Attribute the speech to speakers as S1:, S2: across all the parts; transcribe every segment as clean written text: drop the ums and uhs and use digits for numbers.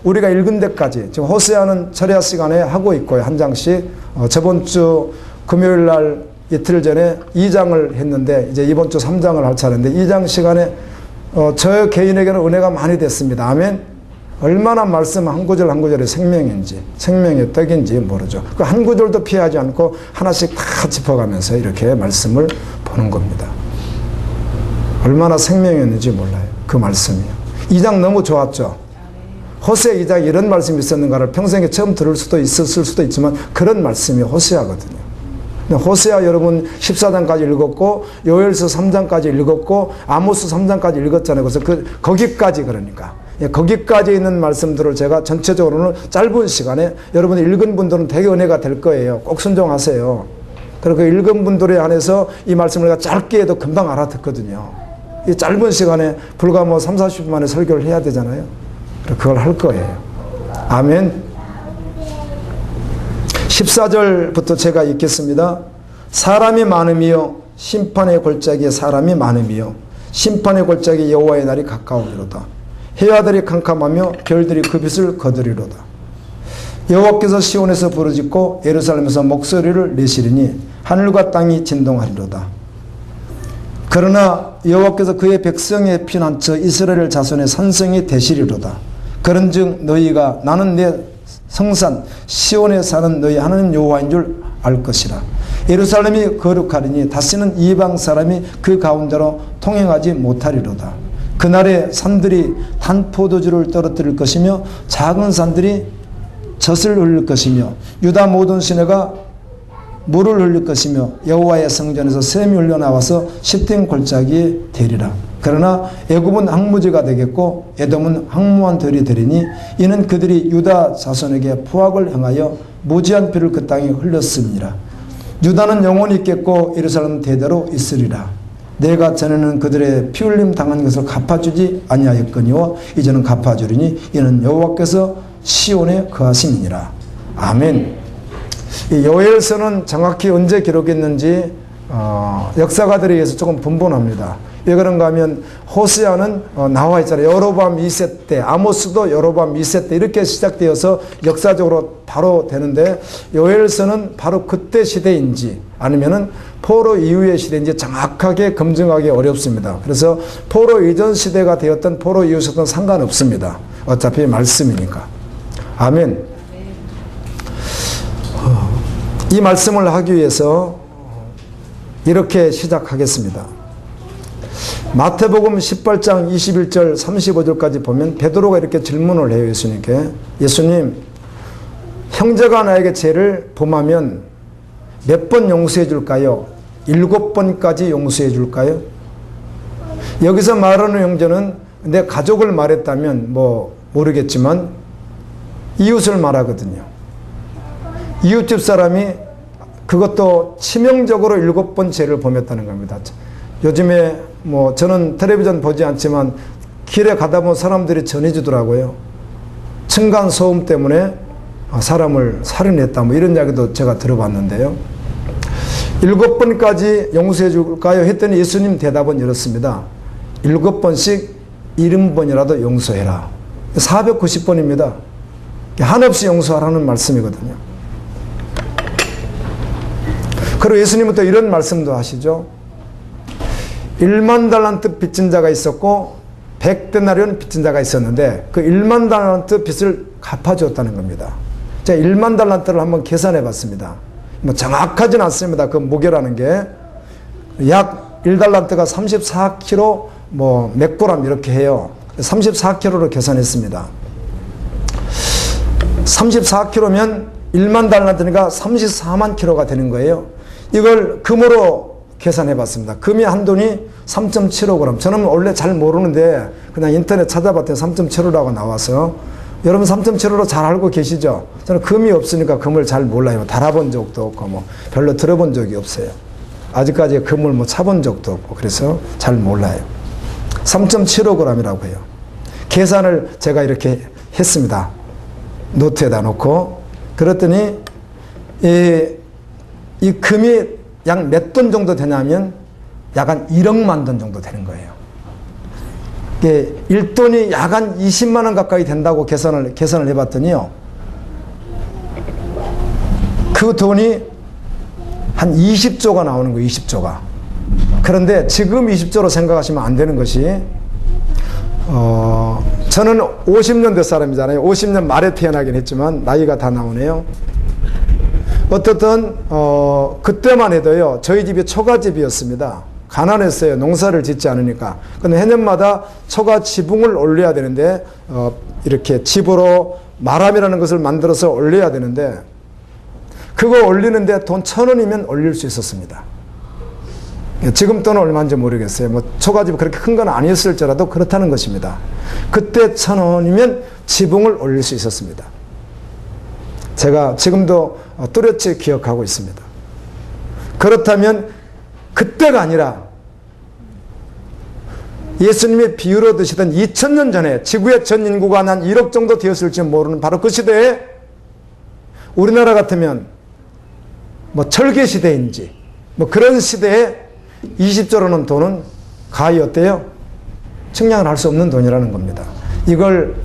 S1: 우리가 읽은 데까지 지금 호세아는 철야 시간에 하고 있고요. 한 장씩 저번 주 금요일 날 이틀 전에 2장을 했는데 이제 이번 주 3장을 할 차례인데 2장 시간에 저 개인에게는 은혜가 많이 됐습니다. 아멘. 얼마나 말씀 한 구절 한 구절이 생명인지 생명의 떡인지 모르죠. 그 한 구절도 피하지 않고 하나씩 다 짚어가면서 이렇게 말씀을 보는 겁니다. 얼마나 생명이었는지 몰라요. 그 말씀이요. 2장 너무 좋았죠. 호세아 2장에 이런 말씀이 있었는가를 평생에 처음 들을 수도 있었을 수도 있지만 그런 말씀이 호세아거든요. 호세아 여러분 14장까지 읽었고 요엘서 3장까지 읽었고 아모스 3장까지 읽었잖아요. 그래서 거기까지 그러니까 거기까지 있는 말씀들을 제가 전체적으로는 짧은 시간에 여러분이 읽은 분들은 되게 은혜가 될 거예요. 꼭 순종하세요. 그리고 그 읽은 분들에 한해서 이 말씀을 내가 짧게 해도 금방 알아듣거든요. 이 짧은 시간에 불과 뭐 3, 40분 만에 설교를 해야 되잖아요. 그걸 할 거예요. 아멘. 14절부터 제가 읽겠습니다. 사람이 많음이요 심판의 골짜기에 사람이 많음이요 심판의 골짜기 여호와의 날이 가까우리로다. 해와들이 캄캄하며 별들이 그 빛을 거두리로다. 여호와께서 시온에서 부르짖고 예루살렘에서 목소리를 내시리니 하늘과 땅이 진동하리로다. 그러나 여호와께서 그의 백성의 피난처 이스라엘 자손의 산성이 되시리로다. 그런즉 너희가 나는 내 성산 시온에 사는 너희 하나님 여호와인 줄 알 것이라. 예루살렘이 거룩하리니 다시는 이방 사람이 그 가운데로 통행하지 못하리로다. 그날에 산들이 단 포도주를 떨어뜨릴 것이며 작은 산들이 젖을 흘릴 것이며 유다 모든 시내가 물을 흘릴 것이며 여호와의 성전에서 샘이 흘러나와서 시튼 골짜기에 되리라. 그러나 애굽은 황무지가 되겠고 에돔은 황무한 들이 되리니 이는 그들이 유다 자손에게 포악을 행하여 무지한 피를 그 땅에 흘렸음이라. 유다는 영원히 있겠고 예루살렘은 대대로 있으리라. 내가 전에는 그들의 피 흘림 당한 것을 갚아주지 아니하였거니와 이제는 갚아주리니 이는 여호와께서 시온에 거하심이니라. 아멘. 이 요엘서는 정확히 언제 기록했는지 역사가들에 의해서 조금 분분합니다. 왜 그런가 하면 호세아는 나와 있잖아요. 여로보암 2세 때, 아모스도 여로보암 2세 때 이렇게 시작되어서 역사적으로 바로 되는데 요엘서는 바로 그때 시대인지 아니면은 포로 이후의 시대인지 정확하게 검증하기 어렵습니다. 그래서 포로 이전 시대가 되었던 포로 이후 시대는 상관없습니다. 어차피 말씀이니까. 아멘. 이 말씀을 하기 위해서 이렇게 시작하겠습니다. 마태복음 18장 21절 35절까지 보면 베드로가 이렇게 질문을 해요. 예수님께. 예수님, 형제가 나에게 죄를 범하면 몇 번 용서해 줄까요? 7번까지 용서해 줄까요? 여기서 말하는 형제는 내 가족을 말했다면 뭐 모르겠지만 이웃을 말하거든요. 이웃집 사람이 그것도 치명적으로 7번 죄를 범했다는 겁니다. 요즘에 뭐 저는 텔레비전 보지 않지만 길에 가다 보면 사람들이 전해주더라고요. 층간소음 때문에 사람을 살인했다 뭐 이런 이야기도 제가 들어봤는데요. 7번까지 용서해 줄까요? 했더니 예수님 대답은 이렇습니다. 7번씩 70번이라도 용서해라. 490번입니다. 한없이 용서하라는 말씀이거든요. 그리고 예수님은 또 이런 말씀도 하시죠. 1만 달란트 빚진 자가 있었고 100데나리온 빚진 자가 있었는데 그 1만 달란트 빚을 갚아줬다는 겁니다. 제가 1만 달란트를 한번 계산해 봤습니다. 뭐 정확하진 않습니다. 그 무게라는 게 약 1달란트가 34kg 뭐 몇 그램 이렇게 해요. 34kg로 계산했습니다. 34kg면 1만 달란트니까 34만 kg가 되는 거예요. 이걸 금으로 계산해 봤습니다. 금이 한 돈이 3.75g. 저는 원래 잘 모르는데 그냥 인터넷 찾아봤더니 3.75라고 나와서 여러분 3.75로 잘 알고 계시죠? 저는 금이 없으니까 금을 잘 몰라요. 달아본 적도 없고 뭐 별로 들어본 적이 없어요. 아직까지 금을 뭐 차본 적도 없고 그래서 잘 몰라요. 3.75g이라고 해요. 계산을 제가 이렇게 했습니다. 노트에다 놓고 그랬더니 이 금이 약 몇 돈 정도 되냐면 약 한 1억만 돈 정도 되는 거예요. 일돈이 약 한 20만 원 가까이 된다고 계산을 해봤더니요. 그 돈이 한 20조가 나오는 거예요. 20조가. 그런데 지금 20조로 생각하시면 안 되는 것이 저는 50년대 사람이잖아요. 50년 말에 태어나긴 했지만 나이가 다 나오네요. 어떻든 그때만 해도요. 저희 집이 초가집이었습니다. 가난했어요. 농사를 짓지 않으니까. 근데 해년마다 초가 지붕을 올려야 되는데 이렇게 집으로 마람이라는 것을 만들어서 올려야 되는데 그거 올리는데 돈 1,000원이면 올릴 수 있었습니다. 지금 돈은 얼마인지 모르겠어요. 뭐 초가집 그렇게 큰 건 아니었을지라도 그렇다는 것입니다. 그때 1,000원이면 지붕을 올릴 수 있었습니다. 제가 지금도 뚜렷이 기억하고 있습니다. 그렇다면 그때가 아니라 예수님의 비유로 드시던 2000년 전에 지구의 전 인구가 한 1억 정도 되었을지 모르는 바로 그 시대에 우리나라 같으면 뭐 철기 시대인지 뭐 그런 시대에 20조라는 돈은 가히 어때요? 측량을 할 수 없는 돈이라는 겁니다. 이걸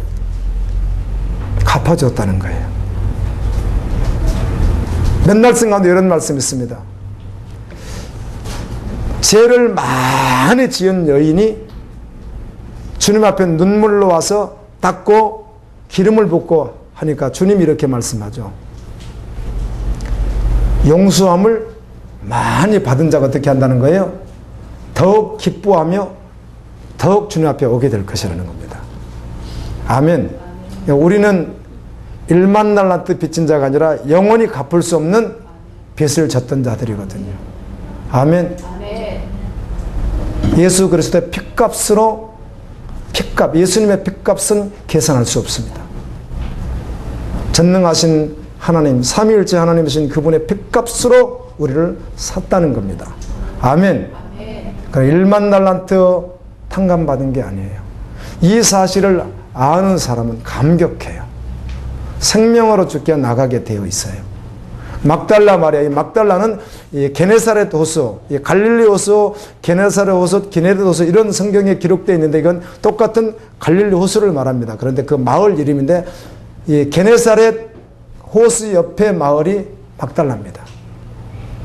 S1: 갚아줬다는 거예요. 맨날 생각하는 이런 말씀이 있습니다. 죄를 많이 지은 여인이 주님 앞에 눈물로 와서 닦고 기름을 붓고 하니까 주님이 이렇게 말씀하죠. 용서함을 많이 받은 자가 어떻게 한다는 거예요? 더욱 기뻐하며 더욱 주님 앞에 오게 될 것이라는 겁니다. 아멘. 우리는 1만 달란트 빚진 자가 아니라 영원히 갚을 수 없는 빚을 졌던 자들이거든요. 아멘. 예수 그리스도의 핏값으로 예수님의 핏값은 계산할 수 없습니다. 전능하신 하나님, 삼위일체 하나님이신 그분의 핏값으로 우리를 샀다는 겁니다. 아멘. 그러니까 1만 달란트 탕감받은 게 아니에요. 이 사실을 아는 사람은 감격해요. 생명으로 죽게 나가게 되어 있어요. 막달라 말이야. 이 막달라는 이 게네사렛 호수, 이 갈릴리 호수, 게네사렛 호수, 기네렛 호수 이런 성경에 기록되어 있는데 이건 똑같은 갈릴리 호수를 말합니다. 그런데 그 마을 이름인데 이 게네사렛 호수 옆에 마을이 막달라입니다.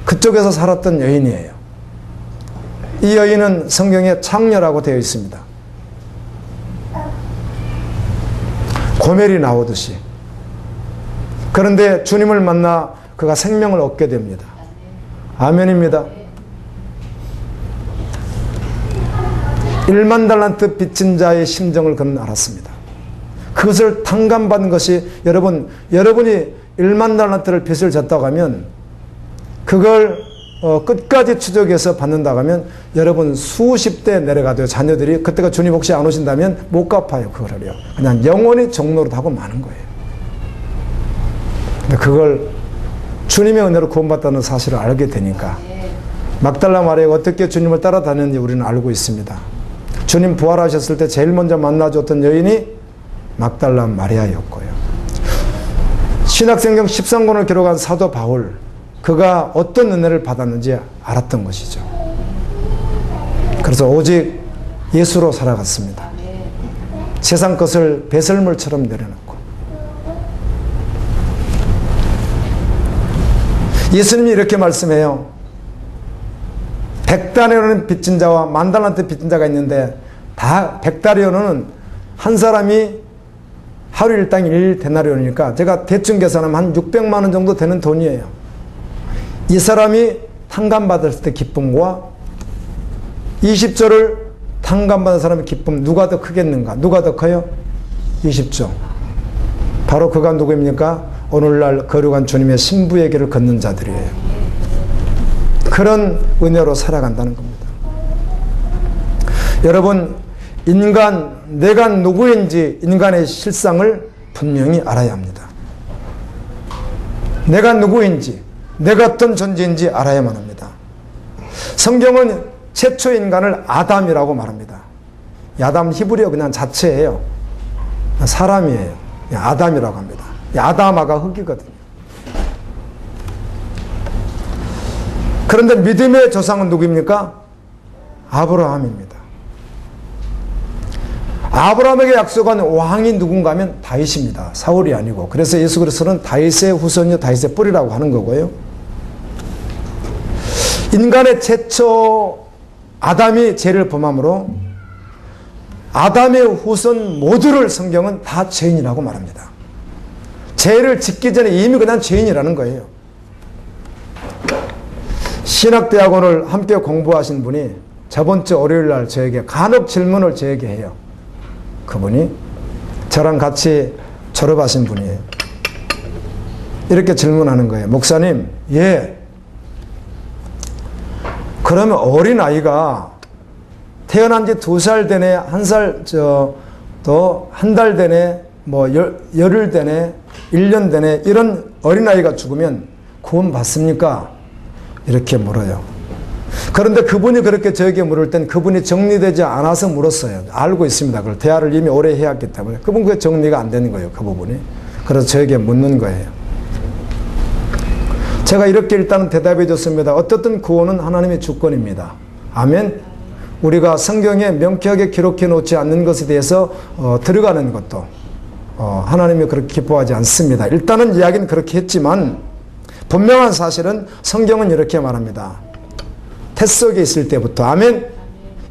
S1: 그쪽에서 살았던 여인이에요. 이 여인은 성경에 창녀라고 되어 있습니다. 고멜이 나오듯이. 그런데 주님을 만나 그가 생명을 얻게 됩니다. 아멘입니다. 1만 달란트 빚진 자의 심정을 그는 알았습니다. 그것을 탕감받은 것이 여러분이 1만 달란트를 빚을 졌다고 하면 그걸 끝까지 추적해서 받는다고 하면 여러분 수십 대 내려가도 자녀들이 그때가 주님 혹시 안 오신다면 못 갚아요. 그거를요. 그냥 영원히 종로로 하고 마는 거예요. 근데 그걸 주님의 은혜로 구원받다는 사실을 알게 되니까 막달라 마리아가 어떻게 주님을 따라다녔는지 우리는 알고 있습니다. 주님 부활하셨을 때 제일 먼저 만나줬던 여인이 막달라 마리아였고요. 신약성경 13권을 기록한 사도 바울, 그가 어떤 은혜를 받았는지 알았던 것이죠. 그래서 오직 예수로 살아갔습니다. 세상 것을 배설물처럼 내려놓고. 예수님이 이렇게 말씀해요. 100다리오는 빚진 자와 10,000달란트 빚진 자가 있는데 다 100다리오는 한 사람이 하루 일당 1데나리온이니까 제가 대충 계산하면 한 600만 원 정도 되는 돈이에요. 이 사람이 탕감받을 때 기쁨과 20조를 탕감받은 사람의 기쁨 누가 더 크겠는가? 누가 더 커요? 20조. 바로 그가 누구입니까? 오늘날 거룩한 주님의 신부의 길을 걷는 자들이에요. 그런 은혜로 살아간다는 겁니다. 여러분, 내가 누구인지 인간의 실상을 분명히 알아야 합니다. 내가 누구인지, 내가 어떤 존재인지 알아야만 합니다. 성경은 최초 인간을 아담이라고 말합니다. 아담 히브리어 그냥 자체예요. 사람이에요. 아담이라고 합니다. 아담아가 흙이거든요. 그런데 믿음의 조상은 누구입니까? 아브라함입니다. 아브라함에게 약속한 왕이 누군가 하면 다윗입니다. 사울이 아니고. 그래서 예수 그리스도는 다윗의 후손이요 다윗의 뿌리라고 하는 거고요. 인간의 최초 아담이 죄를 범함으로 아담의 후손 모두를 성경은 다 죄인이라고 말합니다. 죄를 짓기 전에 이미 그냥 죄인이라는 거예요. 신학대학원을 함께 공부하신 분이 저번 주 월요일 날 저에게 간혹 질문을 저에게 해요. 그분이 저랑 같이 졸업하신 분이에요. 이렇게 질문하는 거예요. 목사님, 예. 그러면 어린아이가 태어난 지 2살 되네, 1살, 또 한 달 되네, 뭐 열흘 되네, 1년 되네, 이런 어린아이가 죽으면 구원 받습니까? 이렇게 물어요. 그런데 그분이 그렇게 저에게 물을 땐 그분이 정리되지 않아서 물었어요. 알고 있습니다. 그걸 대화를 이미 오래 해왔기 때문에. 그분 그게 정리가 안 되는 거예요. 그 부분이. 그래서 저에게 묻는 거예요. 제가 이렇게 일단은 대답해 줬습니다. 어떻든 구원은 하나님의 주권입니다. 아멘. 우리가 성경에 명쾌하게 기록해 놓지 않는 것에 대해서 들어가는 것도 하나님이 그렇게 기뻐하지 않습니다. 일단은 이야기는 그렇게 했지만 분명한 사실은 성경은 이렇게 말합니다. 태 속에 있을 때부터 아멘.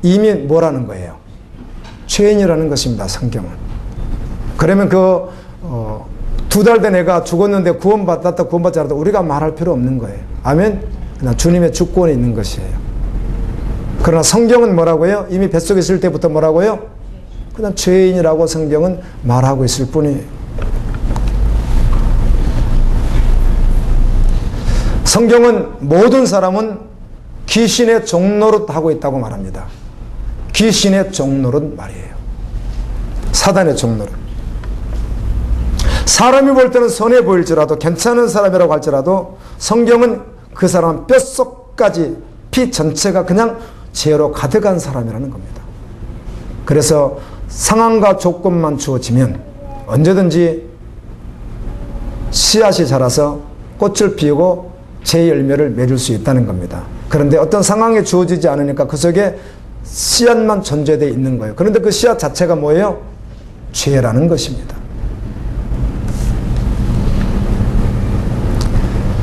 S1: 이미 뭐라는 거예요? 죄인이라는 것입니다. 성경은. 그러면 그 2달 된 애가 죽었는데 구원받았다 구원받지 않았다 우리가 말할 필요 없는 거예요. 아멘. 그냥 주님의 주권이 있는 것이에요. 그러나 성경은 뭐라고요? 이미 뱃속에 있을 때부터 뭐라고요? 그냥 죄인이라고 성경은 말하고 있을 뿐이에요. 성경은 모든 사람은 귀신의 종노릇 하고 있다고 말합니다. 귀신의 종노릇 말이에요. 사단의 종노릇. 사람이 볼 때는 선해 보일지라도 괜찮은 사람이라고 할지라도 성경은 그 사람 뼛속까지 피 전체가 그냥 죄로 가득한 사람이라는 겁니다. 그래서 상황과 조건만 주어지면 언제든지 씨앗이 자라서 꽃을 피우고 죄의 열매를 맺을 수 있다는 겁니다. 그런데 어떤 상황에 주어지지 않으니까 그 속에 씨앗만 존재되어 있는 거예요. 그런데 그 씨앗 자체가 뭐예요? 죄라는 것입니다.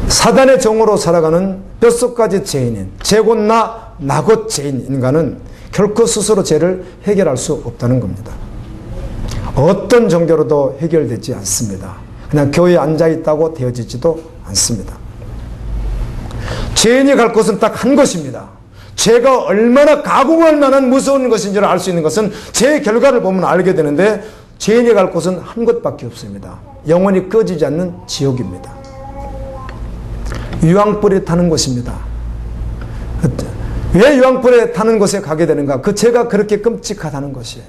S1: 사단의 종으로 살아가는 뼛속까지 죄인인, 죄곧 나 곧 죄인 인간은 결코 스스로 죄를 해결할 수 없다는 겁니다. 어떤 종교로도 해결되지 않습니다. 그냥 교회에 앉아있다고 되어지지도 않습니다. 죄인이 갈 곳은 딱 한 것입니다. 죄가 얼마나 가공할 만한 무서운 것인지를 알 수 있는 것은 죄의 결과를 보면 알게 되는데 죄인이 갈 곳은 한 곳밖에 없습니다. 영원히 꺼지지 않는 지옥입니다. 유황불에 타는 곳입니다. 왜 유황불에 타는 곳에 가게 되는가? 그 죄가 그렇게 끔찍하다는 것이에요.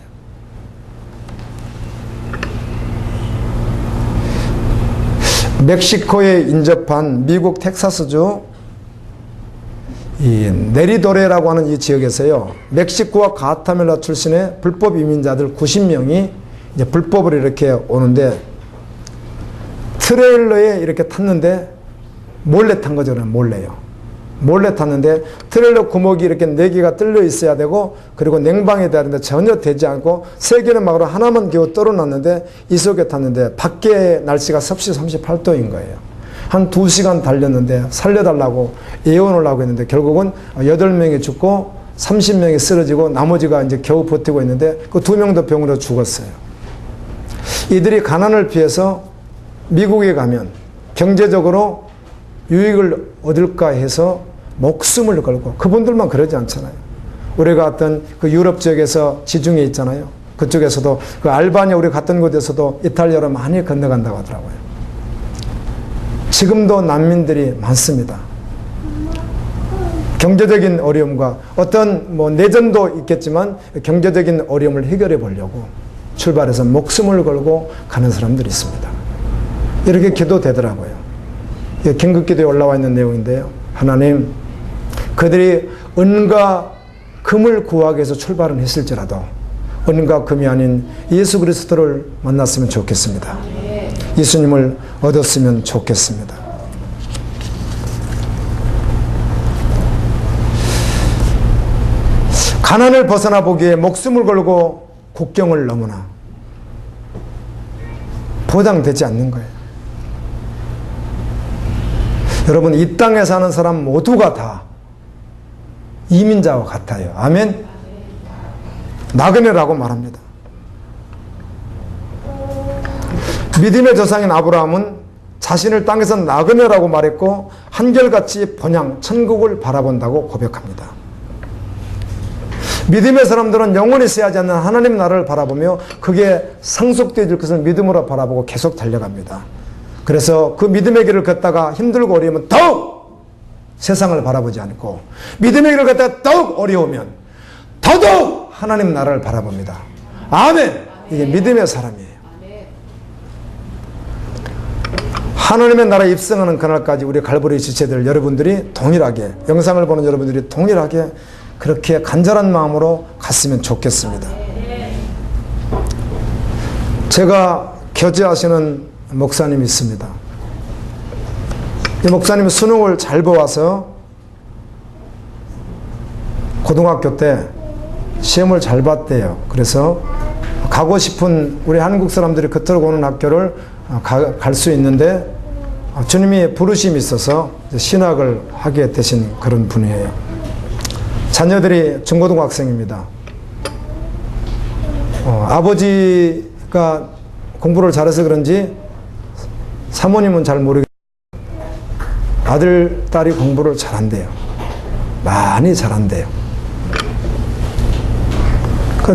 S1: 멕시코에 인접한 미국 텍사스주 이 네리도레라고 하는 이 지역에서요, 멕시코와 과테말라 출신의 불법 이민자들 90명이 이제 불법으로 이렇게 오는데 트레일러에 이렇게 탔는데 몰래 탄 거죠. 몰래요. 몰래 탔는데 트레일러 구멍이 이렇게 4개가 뚫려 있어야 되고 그리고 냉방이 돼야 되는데 전혀 되지 않고 3개는 막으로 하나만 겨우 떨어놨는데 이 속에 탔는데 밖에 날씨가 섭씨 38도인 거예요. 한 2시간 달렸는데 살려달라고 예언을 하고 있는데 결국은 8명이 죽고 30명이 쓰러지고 나머지가 이제 겨우 버티고 있는데 그 2명도 병으로 죽었어요. 이들이 가난을 피해서 미국에 가면 경제적으로 유익을 얻을까 해서 목숨을 걸고, 그분들만 그러지 않잖아요. 우리가 갔던 그 유럽 지역에서 지중해 있잖아요. 그쪽에서도 그 알바니아 우리 갔던 곳에서도 이탈리아로 많이 건너간다고 하더라고요. 지금도 난민들이 많습니다. 경제적인 어려움과 어떤 뭐 내전도 있겠지만 경제적인 어려움을 해결해 보려고 출발해서 목숨을 걸고 가는 사람들이 있습니다. 이렇게 기도되더라고요. 긴급기도에 올라와 있는 내용인데요. 하나님, 그들이 은과 금을 구하기 위해서 출발은 했을지라도 은과 금이 아닌 예수 그리스도를 만났으면 좋겠습니다. 예수님을 얻었으면 좋겠습니다. 가난을 벗어나 보기에 목숨을 걸고 국경을 넘으나 보장되지 않는 거예요. 여러분, 이 땅에 사는 사람 모두가 다 이민자와 같아요. 아멘? 나그네라고 말합니다. 믿음의 조상인 아브라함은 자신을 땅에서 나그네라고 말했고 한결같이 번향 천국을 바라본다고 고백합니다. 믿음의 사람들은 영원히 쇠하지 않는 하나님 나라를 바라보며 그게 상속되어질 것을 믿음으로 바라보고 계속 달려갑니다. 그래서 그 믿음의 길을 걷다가 힘들고 어려우면 더욱 세상을 바라보지 않고, 믿음의 길을 걷다가 더욱 어려우면 더더욱 하나님 나라를 바라봅니다. 아멘! 이게 믿음의 사람이에요. 하나님의 나라에 입성하는 그날까지 우리 갈보리 지체들 여러분들이 동일하게, 영상을 보는 여러분들이 동일하게 그렇게 간절한 마음으로 갔으면 좋겠습니다. 제가 교제하시는 목사님이 있습니다. 이 목사님이 수능을 잘 보아서 고등학교 때 시험을 잘 봤대요. 그래서 가고 싶은 우리 한국 사람들이 그토록 오는 학교를 갈 수 있는데 주님이 부르심이 있어서 신학을 하게 되신 그런 분이에요. 자녀들이 중고등학생입니다. 아버지가 공부를 잘해서 그런지 사모님은 잘 모르겠는데 아들, 딸이 공부를 잘한대요. 많이 잘한대요.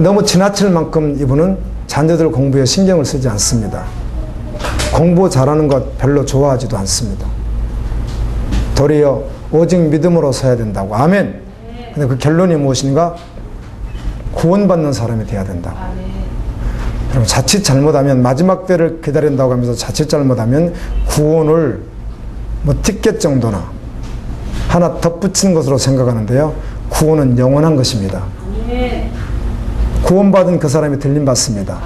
S1: 너무 지나칠 만큼 이분은 자녀들 공부에 신경을 쓰지 않습니다. 공부 잘하는 것 별로 좋아하지도 않습니다. 도리어 오직 믿음으로 서야 된다고. 아멘. 근데 그 결론이 무엇인가? 구원받는 사람이 돼야 된다고. 그럼 자칫 잘못하면, 마지막 때를 기다린다고 하면서 자칫 잘못하면 구원을 티켓 정도나 하나 덧붙이는 것으로 생각하는데요. 구원은 영원한 것입니다. 구원받은 그 사람이 들림받습니다.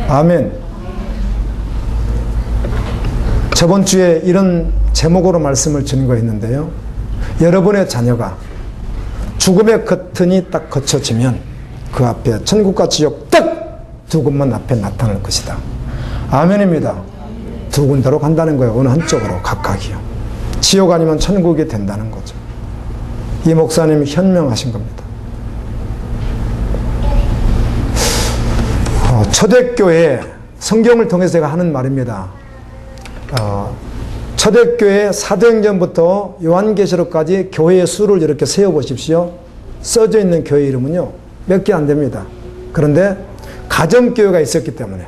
S1: 아멘. 저번 주에 이런 제목으로 말씀을 증거했는데요. 여러분의 자녀가 죽음의 커튼이 딱 거쳐지면 그 앞에 천국과 지옥 딱 두 곳만 앞에 나타날 것이다. 아멘입니다. 두 군데로 간다는 거예요. 어느 한쪽으로 각각이요. 지옥 아니면 천국이 된다는 거죠. 이 목사님이 현명하신 겁니다. 초대교회, 성경을 통해서 제가 하는 말입니다. 초대교회 사도행전부터 요한계시록까지 교회의 수를 이렇게 세어보십시오. 써져 있는 교회 이름은요, 몇 개 안 됩니다. 그런데 가정교회가 있었기 때문에,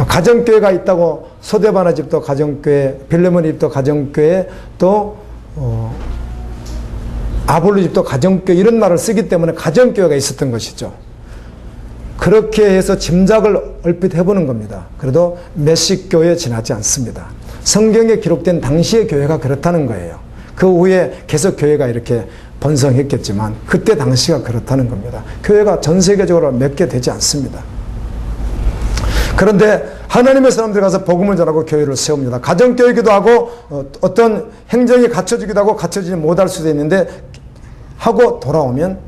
S1: 가정교회가 있다고 소데바나 집도 가정교회, 빌레몬 집도 가정교회, 또 아볼로 집도 가정교회, 이런 말을 쓰기 때문에 가정교회가 있었던 것이죠. 그렇게 해서 짐작을 얼핏 해보는 겁니다. 그래도 몇십 교회에 지나지 않습니다. 성경에 기록된 당시의 교회가 그렇다는 거예요. 그 후에 계속 교회가 이렇게 번성했겠지만 그때 당시가 그렇다는 겁니다. 교회가 전 세계적으로 몇 개 되지 않습니다. 그런데 하나님의 사람들이 가서 복음을 전하고 교회를 세웁니다. 가정교회이기도 하고 어떤 행정이 갖춰지기도 하고 갖춰지지 못할 수도 있는데, 하고 돌아오면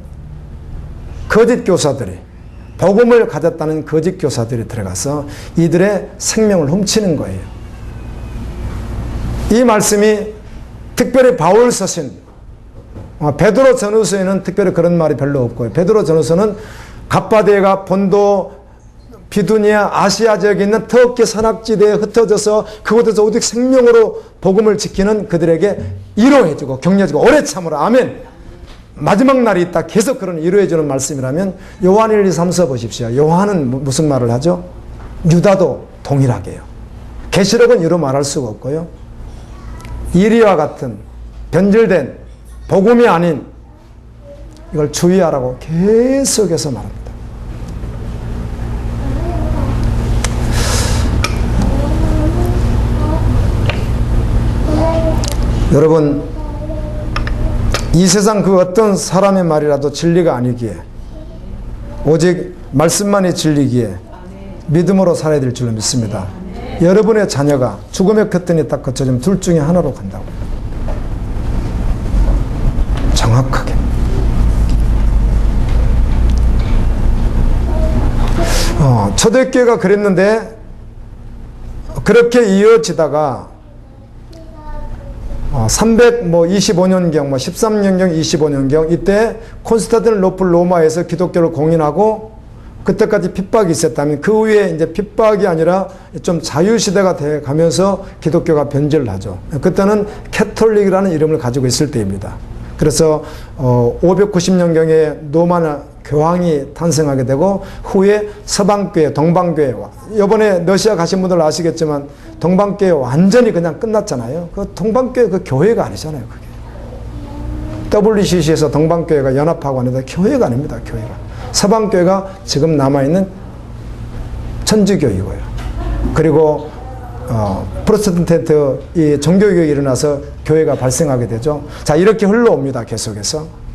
S1: 거짓 교사들이, 복음을 가졌다는 거짓 교사들이 들어가서 이들의 생명을 훔치는 거예요. 이 말씀이 특별히 바울 서신, 베드로 전후서에는 특별히 그런 말이 별로 없고요. 베드로 전후서는 갑바데가 본도, 비두니아, 아시아 지역에 있는 터키 산악지대에 흩어져서 그곳에서 오직 생명으로 복음을 지키는 그들에게 위로해주고 격려해주고 오래 참으라. 아멘. 마지막 날이 있다. 계속 그런 위로해주는 말씀이라면 요한 1, 2, 3 써보십시오. 요한은 무슨 말을 하죠? 유다도 동일하게요. 계시록은 이로 말할 수가 없고요. 이리와 같은 변질된 복음이 아닌 이걸 주의하라고 계속해서 말합니다. 여러분, 이 세상 그 어떤 사람의 말이라도 진리가 아니기에, 오직 말씀만이 진리기에 믿음으로 살아야 될 줄로 믿습니다. 여러분의 자녀가 죽음의 커튼이 딱 거쳐지면 둘 중에 하나로 간다고. 정확하게. 초대교회가 그랬는데 그렇게 이어지다가 325년경, 13년경, 25년경 이때 콘스탄티노플 로마에서 기독교를 공인하고 그때까지 핍박이 있었다면 그 후에 이제 핍박이 아니라 좀 자유시대가 돼 가면서 기독교가 변절을 하죠. 그때는 캐톨릭이라는 이름을 가지고 있을 때입니다. 그래서 590년경에 노만 교황이 탄생하게 되고 후에 서방교회, 동방교회, 이번에 러시아 가신 분들 아시겠지만 동방교회 완전히 그냥 끝났잖아요. 그 동방교회 그 교회가 아니잖아요. 그게 WCC에서 동방교회가 연합하고 하는데 교회가 아닙니다. 교회가. 서방교회가 지금 남아있는 천주교이고요. 그리고 프로테스탄트 이 종교개혁이 일어나서 교회가 발생하게 되죠. 자, 이렇게 흘러옵니다. 계속해서.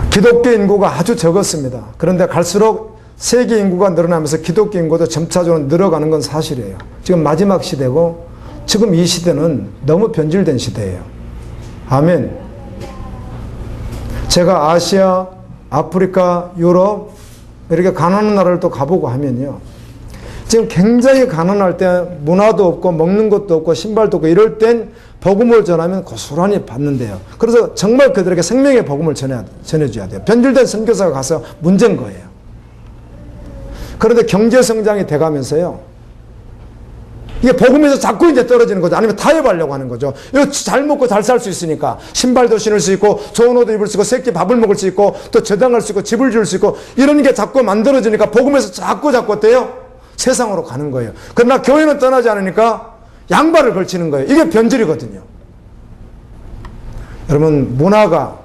S1: 기독교 인구가 아주 적었습니다. 그런데 갈수록 세계 인구가 늘어나면서 기독교 인구도 점차적으로 늘어가는 건 사실이에요. 지금 마지막 시대고 지금 이 시대는 너무 변질된 시대예요. 아멘. 제가 아시아, 아프리카, 유럽 이렇게 가난한 나라를 또 가보고 하면요. 지금 굉장히 가난할 때 문화도 없고 먹는 것도 없고 신발도 없고 이럴 땐 복음을 전하면 고스란히 받는데요. 그래서 정말 그들에게 생명의 복음을 전해줘야 돼요. 변질된 선교사가 가서 문제인 거예요. 그런데 경제 성장이 돼가면서요. 이게 복음에서 자꾸 이제 떨어지는 거죠. 아니면 타협하려고 하는 거죠. 이거 잘 먹고 잘 살 수 있으니까 신발도 신을 수 있고 좋은 옷도 입을 수 있고 새끼 밥을 먹을 수 있고 또 저당할 수 있고 집을 줄 수 있고 이런 게 자꾸 만들어지니까 복음에서 자꾸 어때요? 세상으로 가는 거예요. 그러나 교회는 떠나지 않으니까 양발을 걸치는 거예요. 이게 변질이거든요. 여러분 문화가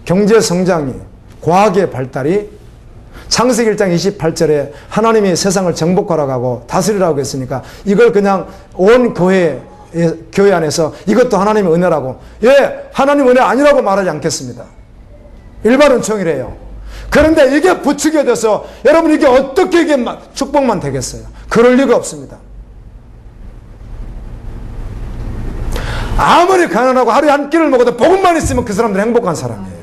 S1: 경제 성장이 과학의 발달이 창세기 1장 28절에 하나님이 세상을 정복하라고 하고 다스리라고 했으니까 이걸 그냥 온 교회 안에서 이것도 하나님의 은혜라고 하나님 은혜 아니라고 말하지 않겠습니다. 일반 은총이래요. 그런데 이게 부추겨 져서 여러분 이게 어떻게 이게 축복만 되겠어요? 그럴 리가 없습니다. 아무리 가난하고 하루에 한 끼를 먹어도 복음만 있으면 그 사람들은 행복한 사람이에요.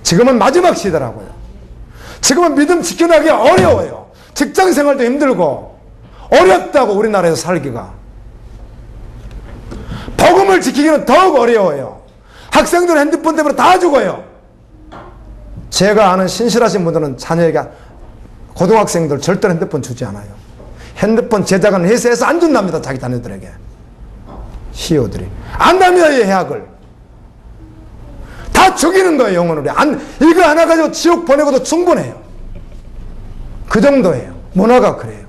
S1: 지금은 마지막 시대라고요. 지금은 믿음 지켜나기 어려워요. 직장생활도 힘들고 어렵다고 우리나라에서 살기가. 복음을 지키기는 더욱 어려워요. 학생들은 핸드폰 때문에 다 죽어요. 제가 아는 신실하신 분들은 자녀에게 고등학생들 절대 핸드폰 주지 않아요. 핸드폰 제작하는 회사에서 안 준답니다. 자기 자녀들에게. CEO들이. 안답니다. 이 해악을. 다 죽이는 거예요. 영혼을. 이거 하나 가지고 지옥 보내고도 충분해요. 그 정도예요. 문화가 그래요.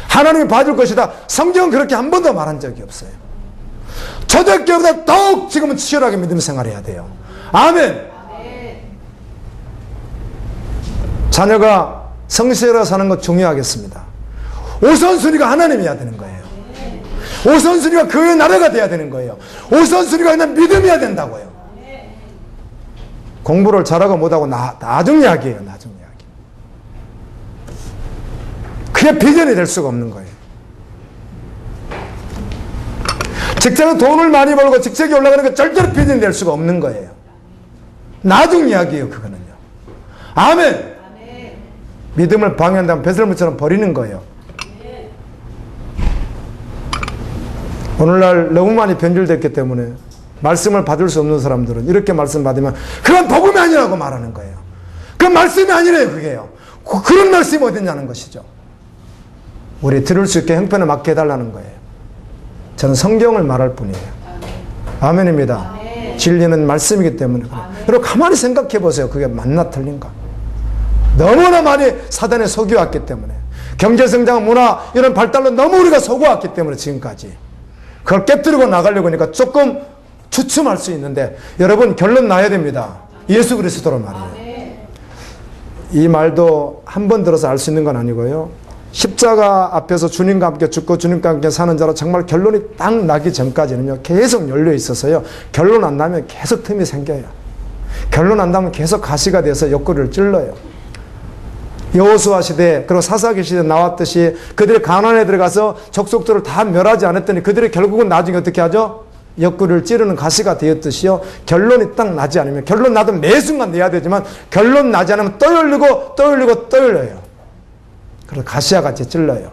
S1: 하나님이 봐줄 것이다. 성경은 그렇게 한 번도 말한 적이 없어요. 초대교회보다 더욱 지금은 치열하게 믿음 생활해야 돼요. 아멘. 자녀가 성실하게 사는 것 중요하겠습니다. 우선순위가 하나님이어야 되는 거예요. 우선순위가 그의 나라가 돼야 되는 거예요. 우선순위가 그냥 믿음이어야 된다고요. 공부를 잘하고 못하고 나중 이야기예요. 나중 이야기. 그게 비전이 될 수가 없는 거예요. 직장에 돈을 많이 벌고 직책이 올라가는 게 절대로 비전이 될 수가 없는 거예요. 나중 이야기예요. 그거는요. 아멘. 믿음을 방해한다면 배설물처럼 버리는 거예요. 오늘날 너무 많이 변질됐기 때문에 말씀을 받을 수 없는 사람들은 이렇게 말씀 받으면 그건 복음이 아니라고 말하는 거예요. 그건 말씀이 아니래요. 그게요. 그런 말씀이 어딨냐는 것이죠. 우리 들을 수 있게 형편을 맞게 해달라는 거예요. 저는 성경을 말할 뿐이에요. 아멘입니다. 진리는 말씀이기 때문에 그래요. 여러분 가만히 생각해 보세요. 그게 맞나 틀린가. 너무나 많이 사단에 속여왔기 때문에 경제성장, 문화 이런 발달로 너무 우리가 속아왔기 때문에 지금까지 그걸 깨뜨리고 나가려고 하니까 조금 주춤할 수 있는데 여러분 결론 나야 됩니다. 예수 그리스도로 말이에요. 이 말도 한 번 들어서 알 수 있는 건 아니고요. 십자가 앞에서 주님과 함께 죽고 주님과 함께 사는 자로 정말 결론이 딱 나기 전까지는요. 계속 열려 있어서요. 결론 안 나면 계속 틈이 생겨요. 결론 안 나면 계속 가시가 돼서 옆구리를 찔러요. 여호수아 시대 그리고 사사기 시대 나왔듯이 그들이 가나안에 들어가서 족속들을 다 멸하지 않았더니 그들이 결국은 나중에 어떻게 하죠? 옆구리를 찌르는 가시가 되었듯이요. 결론이 딱 나지 않으면, 결론 나도 매 순간 내야 되지만 결론 나지 않으면 또 열리고 또 열리고 또 열려요. 그래서 가시와 같이 찔러요.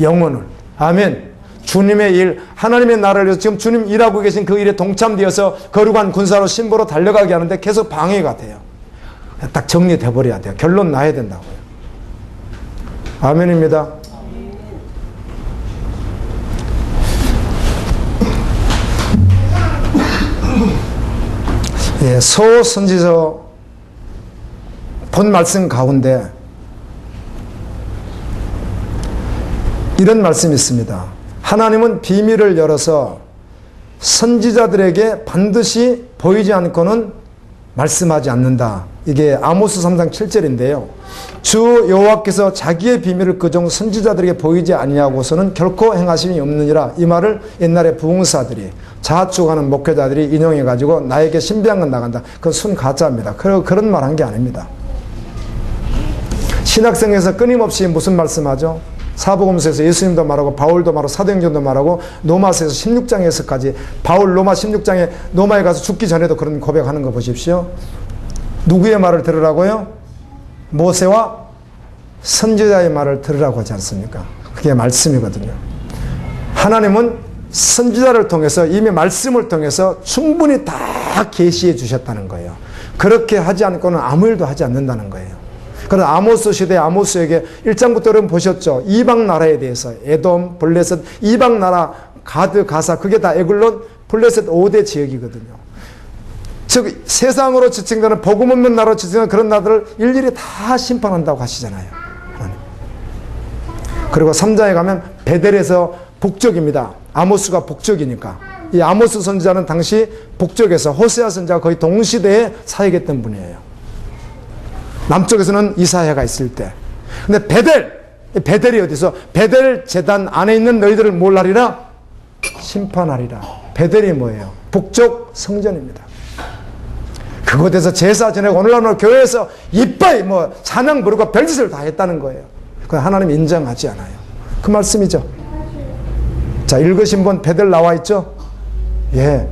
S1: 영혼을. 아멘. 주님의 일, 하나님의 나라를 위해서 지금 주님 일하고 계신 그 일에 동참되어서 거룩한 군사로 신부로 달려가게 하는데 계속 방해가 돼요. 딱 정리돼 버려야 돼요. 결론 나야 된다고요. 아멘입니다. 예, 소선지서 본 말씀 가운데 이런 말씀이 있습니다. 하나님은 비밀을 열어서 선지자들에게 반드시 보이지 않고는 말씀하지 않는다. 이게 아모스 3장 7절인데요. 주 여호와께서 자기의 비밀을 그종 선지자들에게 보이지 아니하고서는 결코 행하심이 없느니라. 이 말을 옛날에 부흥사들이, 자축하는 목회자들이 인용해가지고 나에게 신비한 건 나간다. 그건 순 가짜입니다. 그런 말 한 게 아닙니다. 신학생에서 끊임없이 무슨 말씀하죠? 사복음서에서 예수님도 말하고 바울도 말하고 사도행전도 말하고 로마서에서 16장에서까지 바울 로마 16장에 로마에 가서 죽기 전에도 그런 고백하는 거 보십시오. 누구의 말을 들으라고요? 모세와 선지자의 말을 들으라고 하지 않습니까? 그게 말씀이거든요. 하나님은 선지자를 통해서 이미 말씀을 통해서 충분히 다 계시해 주셨다는 거예요. 그렇게 하지 않고는 아무 일도 하지 않는다는 거예요. 그러나 아모스 시대 아모스에게 1장부터 여러분 보셨죠? 이방 나라에 대해서 에돔, 블레셋, 이방 나라, 가드, 가사, 그게 다 에글론, 블레셋 5대 지역이거든요. 즉 세상으로 지칭되는 복음 없는 나라로 지칭되는 그런 나라들을 일일이 다 심판한다고 하시잖아요. 그리고 3장에 가면 베델에서 북쪽입니다. 아모스가 북쪽이니까. 이 아모스 선지자는 당시 북쪽에서 호세아 선지자가 거의 동시대에 사역했던 분이에요. 남쪽에서는 이사야가 있을 때. 근데 베델이 어디서? 베델 제단 안에 있는 너희들을 뭘 하리라? 심판하리라. 베델이 뭐예요? 북쪽 성전입니다. 그곳에서 제사 지내고 오늘날 교회에서 이빠이 찬양 부르고 별짓을 다 했다는 거예요. 그건 하나님 인정하지 않아요. 그 말씀이죠. 자, 읽으신 분 베델 나와 있죠? 예.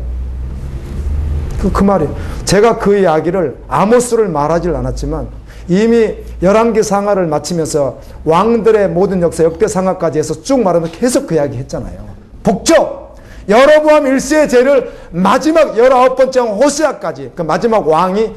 S1: 그 말이에요. 제가 그 이야기를 아모스를 말하질 않았지만 이미 11개 상하를 마치면서 왕들의 모든 역사 역대상하까지 해서 쭉 말하면서 계속 그 이야기 했잖아요. 북쪽 여로보암 1세의 죄를 마지막 19번째 왕 호세아까지, 그 마지막 왕이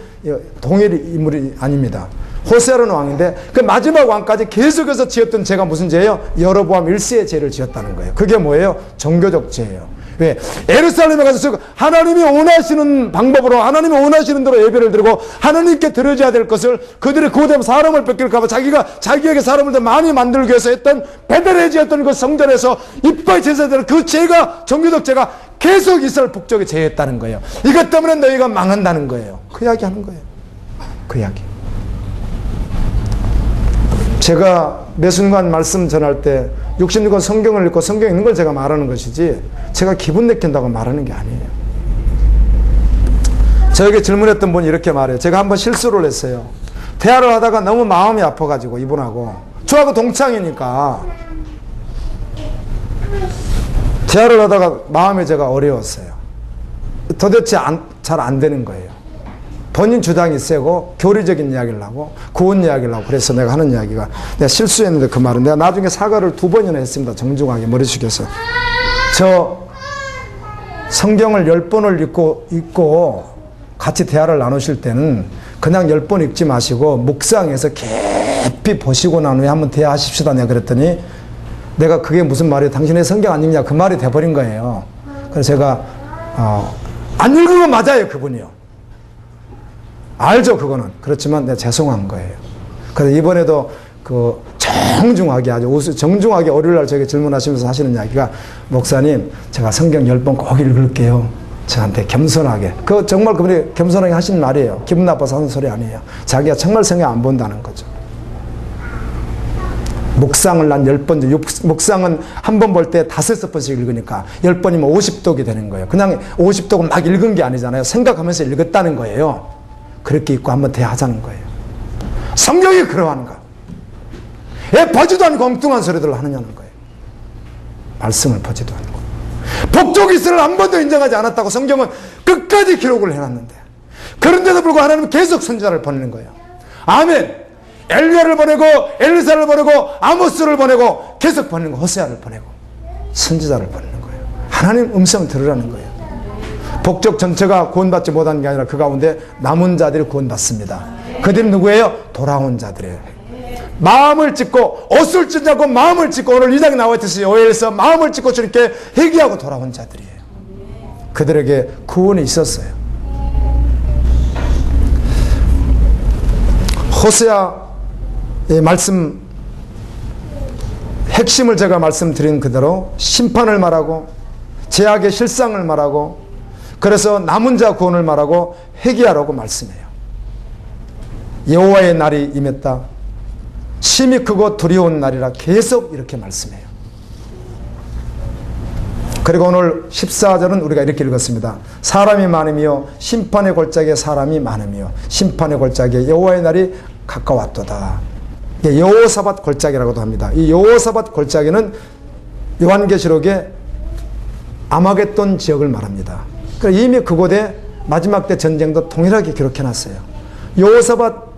S1: 동일 인물이 아닙니다. 호세아라는 왕인데 그 마지막 왕까지 계속해서 지었던 죄가 무슨 죄예요? 여로보암 1세의 죄를 지었다는 거예요. 그게 뭐예요? 종교적 죄예요. 왜? 예루살렘에 가서 하나님이 원하시는 방법으로 하나님이 원하시는 대로 예배를 드리고 하나님께 드려져야 될 것을 그들이 그대로 사람을 뺏길까 봐 자기에게 사람을 더 많이 만들기 위해서 했던 베델에 지었던 그 성전에서 이빠이 제사되는 그 죄가, 종교적 죄가 계속 이스라엘 북쪽에 죄했다는 거예요. 이것 때문에 너희가 망한다는 거예요. 그 이야기 하는 거예요. 그 이야기. 제가 매 순간 말씀 전할 때 66권 성경을 읽고 성경에 있는 걸 제가 말하는 것이지 제가 기분 내킨다고 말하는 게 아니에요. 저에게 질문했던 분이 이렇게 말해요. 제가 한번 실수를 했어요. 대화를 하다가 너무 마음이 아파가지고 이분하고 저하고 동창이니까 대화를 하다가 마음이 제가 어려웠어요. 도대체 잘 안 되는 거예요. 본인 주장이 세고 교리적인 이야기를 하고 구원 이야기를 하고 그래서 내가 하는 이야기가 내가 실수했는데 그 말은 내가 나중에 사과를 2번이나 했습니다. 정중하게 머리 숙여서. 저 성경을 10번을 읽고 같이 대화를 나누실 때는 그냥 10번 읽지 마시고 묵상해서 깊이 보시고 난 후에 한번 대화하십시다. 내가 그랬더니 내가 그게 무슨 말이에요? 당신의 성경 안 읽냐? 그 말이 돼버린 거예요. 그래서 제가 안 읽은 거 맞아요. 그분이요. 알죠, 그거는. 그렇지만 내가 죄송한 거예요. 그래서 이번에도 정중하게 아주 정중하게 월요일날 저에게 질문하시면서 하시는 이야기가 목사님, 제가 성경 10번 꼭 읽을게요. 저한테 겸손하게. 정말 그분이 겸손하게 하신 말이에요. 기분 나빠서 하는 소리 아니에요. 자기가 정말 성경 안 본다는 거죠. 묵상을 난 10번, 묵상은 한 번 볼 때 5번씩 읽으니까 10번이면 50독이 되는 거예요. 그냥 50독은 막 읽은 게 아니잖아요. 생각하면서 읽었다는 거예요. 그렇게 읽고 한번 대하자는 거예요. 성경이 그러한가? 왜 보지도 않고 엉뚱한 소리들을 하느냐는 거예요. 말씀을 보지도 않고. 북쪽 이스라엘 한 번도 인정하지 않았다고 성경은 끝까지 기록을 해놨는데, 그런데도 불구하고 하나님은 계속 선지자를 보내는 거예요. 아멘. 엘리야를 보내고 엘리사를 보내고 아모스를 보내고 계속 보내는 거예요. 호세아를 보내고 선지자를 보내는 거예요. 하나님 음성 들으라는 거예요. 북쪽 전체가 구원받지 못한 게 아니라 그 가운데 남은 자들이 구원받습니다. 그들은 누구예요? 돌아온 자들이에요. 마음을 찢고 옷을 찢지 않고 마음을 찢고, 오늘 2장에 나와 있듯이 오해에서 마음을 찢고 주님께 회개하고 돌아온 자들이에요. 그들에게 구원이 있었어요. 호세아의 말씀 핵심을 제가 말씀드린 그대로 심판을 말하고 제약의 실상을 말하고, 그래서 남은 자 구원을 말하고 회개하라고 말씀해요. 여호와의 날이 임했다. 심히 크고 두려운 날이라 계속 이렇게 말씀해요. 그리고 오늘 14절은 우리가 이렇게 읽었습니다. 사람이 많으며 심판의 골짜기에 사람이 많으며 심판의 골짜기에 여호와의 날이 가까웠도다. 여호사밧 골짜기라고도 합니다. 이 여호사밧 골짜기는 요한계시록에 아마겟돈 지역을 말합니다. 그러니까 이미 그곳에 마지막 때 전쟁도 동일하게 기록해놨어요. 여호사밧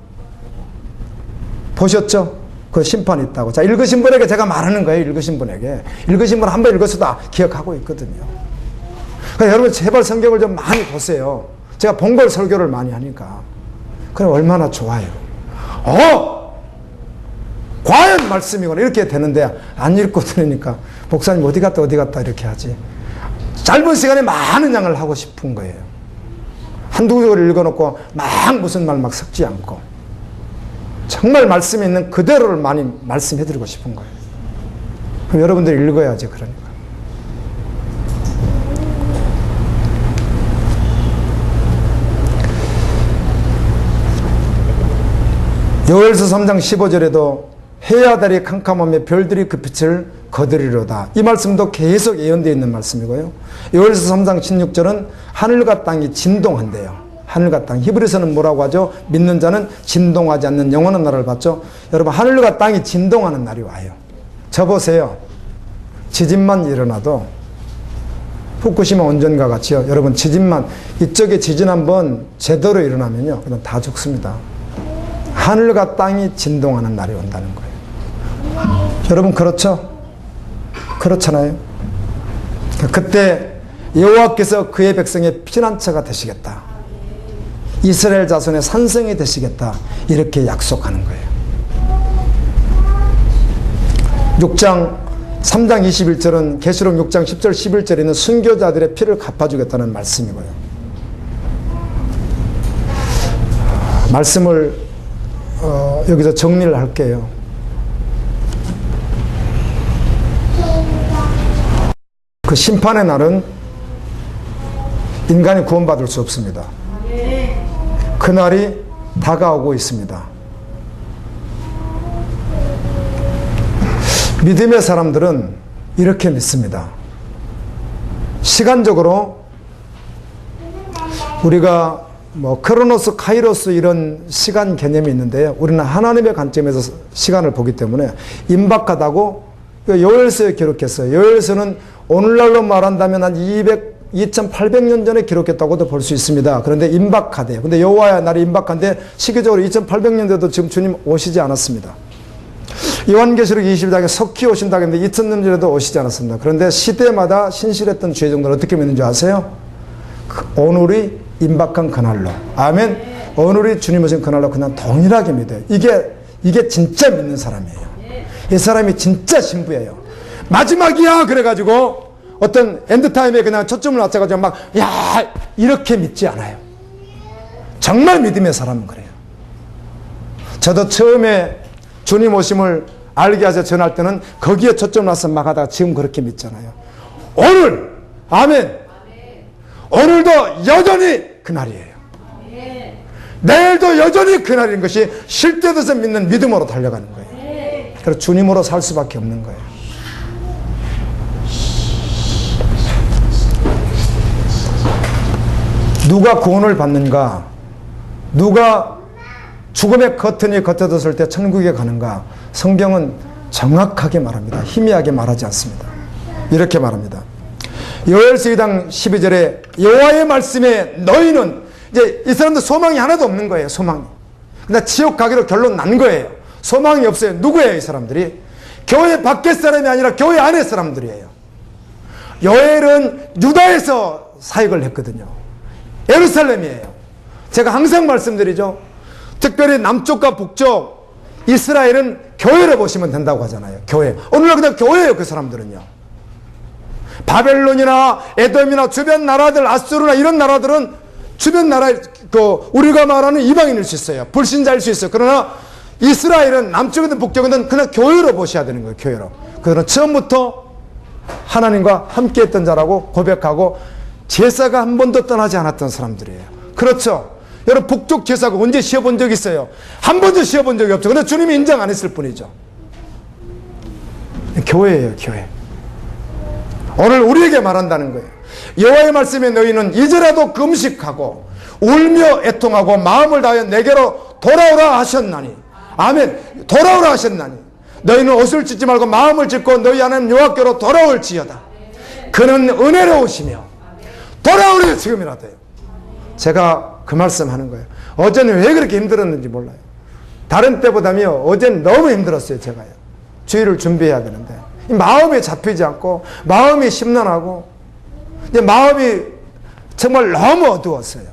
S1: 보셨죠? 그 심판이 있다고. 자, 읽으신 분에게 제가 말하는 거예요. 읽으신 분에게. 읽으신 분 한 번 읽었어도 기억하고 있거든요. 그러니까 여러분 제발 성경을 좀 많이 보세요. 제가 본 걸 설교를 많이 하니까. 그럼 얼마나 좋아요. 과연 말씀이구나 이렇게 되는데, 안 읽고 들으니까 목사님 어디 갔다 이렇게 하지. 짧은 시간에 많은 양을 하고 싶은 거예요. 한두 구절 읽어놓고 막 무슨 말 막 섞지 않고 정말 말씀이 있는 그대로를 많이 말씀해드리고 싶은 거예요. 그럼 여러분들이 읽어야지. 그러니까 요엘서 3장 15절에도 해야달이 캄캄하며 별들이 그 빛을 거두리로다. 이 말씀도 계속 예언되어 있는 말씀이고요. 요엘서 3장 16절은 하늘과 땅이 진동한대요. 하늘과 땅. 히브리서는 뭐라고 하죠? 믿는 자는 진동하지 않는 영원한 나라를 받죠. 여러분, 하늘과 땅이 진동하는 날이 와요. 저 보세요. 지진만 일어나도 후쿠시마 원전과 같이요. 여러분, 지진만, 이쪽에 지진 한번 제대로 일어나면요, 그냥 다 죽습니다. 하늘과 땅이 진동하는 날이 온다는 거예요. 여러분, 그렇죠? 그렇잖아요. 그때 여호와께서 그의 백성의 피난처가 되시겠다. 이스라엘 자손의 산성이 되시겠다. 이렇게 약속하는 거예요. 3장 21절은 계시록 6장 10절 11절에 있는 순교자들의 피를 갚아주겠다는 말씀이고요. 말씀을 여기서 정리를 할게요. 그 심판의 날은 인간이 구원받을 수 없습니다. 그날이 다가오고 있습니다. 믿음의 사람들은 이렇게 믿습니다. 시간적으로 우리가 크로노스, 카이로스 이런 시간 개념이 있는데요. 우리는 하나님의 관점에서 시간을 보기 때문에 임박하다고 요엘서에 기록했어요. 요엘서는 오늘날로 말한다면 한 2800년 전에 기록했다고도 볼 수 있습니다. 그런데 임박하대요. 근데 여호와의 날이 임박한데 시기적으로 2800년 돼도 지금 주님 오시지 않았습니다. 요한계시록 20장에 석히 오신다고 했는데 2000년 전에도 오시지 않았습니다. 그런데 시대마다 신실했던 주의 종들은 어떻게 믿는 줄 아세요? 오늘이 임박한 그날로. 아멘. 오늘이 주님 오신 그날로 그냥 동일하게 믿어요. 이게 진짜 믿는 사람이에요. 이 사람이 진짜 신부예요. 마지막이야 그래가지고 어떤 엔드타임에 그냥 초점을 맞춰가지고 이렇게 믿지 않아요. 정말 믿음의 사람은 그래요. 저도 처음에 주님 오심을 알게 하셔 전할 때는 거기에 초점을 맞춰서 막 하다가 지금 그렇게 믿잖아요. 오늘, 아멘. 오늘도 여전히 그날이에요. 내일도 여전히 그날인 것이 쉴 때 돼서 믿는 믿음으로 달려가는 거예요. 그래서 주님으로 살 수밖에 없는 거예요. 누가 구원을 받는가? 누가 죽음의 커튼이 걷어졌을 때 천국에 가는가? 성경은 정확하게 말합니다. 희미하게 말하지 않습니다. 이렇게 말합니다. 요엘서 2장 12절에 여호와의 말씀에 너희는, 이제 이 사람들 소망이 하나도 없는 거예요. 소망이. 근데 지옥 가기로 결론 난 거예요. 소망이 없어요. 누구예요? 이 사람들이 교회 밖의 사람이 아니라 교회 안의 사람들이에요. 요엘은 유다에서 사역을 했거든요. 예루살렘이에요. 제가 항상 말씀드리죠. 특별히 남쪽과 북쪽 이스라엘은 교회로 보시면 된다고 하잖아요. 교회. 오늘날 그냥 교회예요. 그 사람들은요. 바벨론이나 에돔이나 주변 나라들, 아수르나 이런 나라들은 주변 나라, 우리가 말하는 이방인일 수 있어요. 불신자일 수 있어요. 그러나 이스라엘은 남쪽이든 북쪽이든 그냥 교회로 보셔야 되는 거예요. 교회로. 그들은 처음부터 하나님과 함께 했던 자라고 고백하고 제사가 한 번도 떠나지 않았던 사람들이에요. 그렇죠. 여러분, 북쪽 제사가 언제 쉬어본 적 있어요? 한 번도 쉬어본 적이 없죠. 근데 주님이 인정 안 했을 뿐이죠. 교회예요. 교회. 오늘 우리에게 말한다는 거예요. 여호와의 말씀에 너희는 이제라도 금식하고 울며 애통하고 마음을 다하여 내게로 돌아오라 하셨나니. 아멘. 돌아오라 하셨나니. 너희는 옷을 찢지 말고 마음을 찢고 너희 하나님 여호와께로 돌아올지어다. 그는 은혜로우시며 돌아오래 지금이라도요. 제가 그 말씀하는 거예요. 어제는 왜 그렇게 힘들었는지 몰라요. 다른 때보다요 어제는 너무 힘들었어요. 제가요. 주일을 준비해야 되는데 마음이 잡히지 않고 마음이 심란하고 이제 마음이 정말 너무 어두웠어요.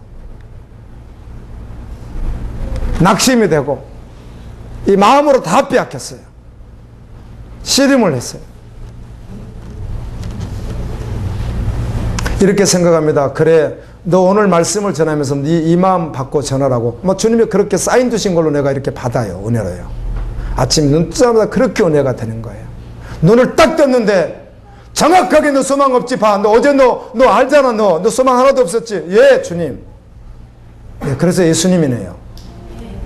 S1: 낙심이 되고 이 마음으로 다 빼앗겼어요. 씨름을 했어요. 이렇게 생각합니다. 그래, 너 오늘 말씀을 전하면서 이 마음 받고 전하라고. 주님이 그렇게 사인 주신 걸로 내가 이렇게 받아요. 은혜로요. 아침 눈 뜨자마자 그렇게 은혜가 되는 거예요. 눈을 딱 떴는데 정확하게 너 소망 없지? 봐. 너 어제 너 알잖아. 너 소망 하나도 없었지? 예, 주님. 예, 그래서 예수님이네요.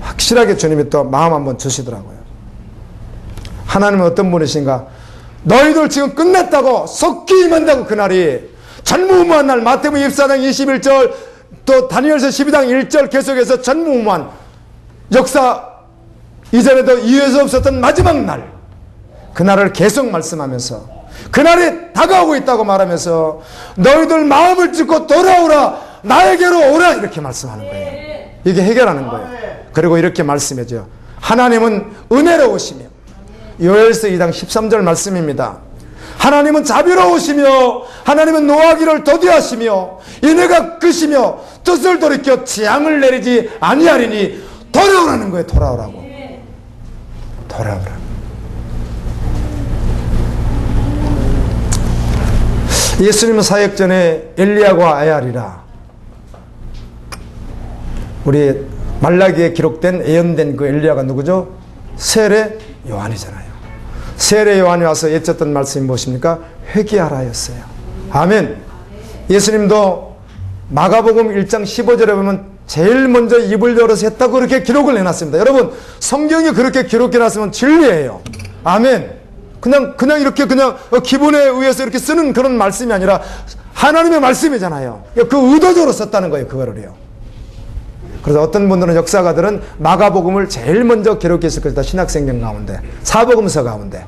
S1: 확실하게 주님이 또 마음 한번 주시더라고요. 하나님은 어떤 분이신가? 너희들 지금 끝났다고 속기 임한다고. 그날이 전무후무한 날. 마태복음 24장 21절 또 다니엘서 12장 1절 계속해서 전무후무한 역사 이전에도 이해할 수 없었던 마지막 날, 그날을 계속 말씀하면서 그날이 다가오고 있다고 말하면서 너희들 마음을 찢고 돌아오라, 나에게로 오라, 이렇게 말씀하는 거예요. 이게 해결하는 거예요. 그리고 이렇게 말씀해줘요. 하나님은 은혜로우시며, 요엘서 2장 13절 말씀입니다. 하나님은 자비로우시며 하나님은 노하기를 더디하시며 인애가 크시며 뜻을 돌이켜 재앙을 내리지 아니하리니. 돌아오라는 거예요. 돌아오라고. 돌아오라. 예수님은 사역 전에 엘리야와 아야리라, 우리 말라기에 기록된 예언된 그 엘리야가 누구죠? 세례 요한이잖아요. 세례 요한이 와서 여쭸던 말씀이 무엇입니까? 회개하라였어요. 아멘. 예수님도 마가복음 1장 15절에 보면 제일 먼저 입을 열어서 했다고 그렇게 기록을 해놨습니다. 여러분, 성경이 그렇게 기록해놨으면 진리예요. 아멘. 그냥 이렇게 그냥 기분에 의해서 이렇게 쓰는 그런 말씀이 아니라 하나님의 말씀이잖아요. 그 의도적으로 썼다는 거예요. 그거를요. 그래서 어떤 분들은, 역사가들은 마가복음을 제일 먼저 기록했을 것이다. 신약성경 가운데, 사복음서 가운데.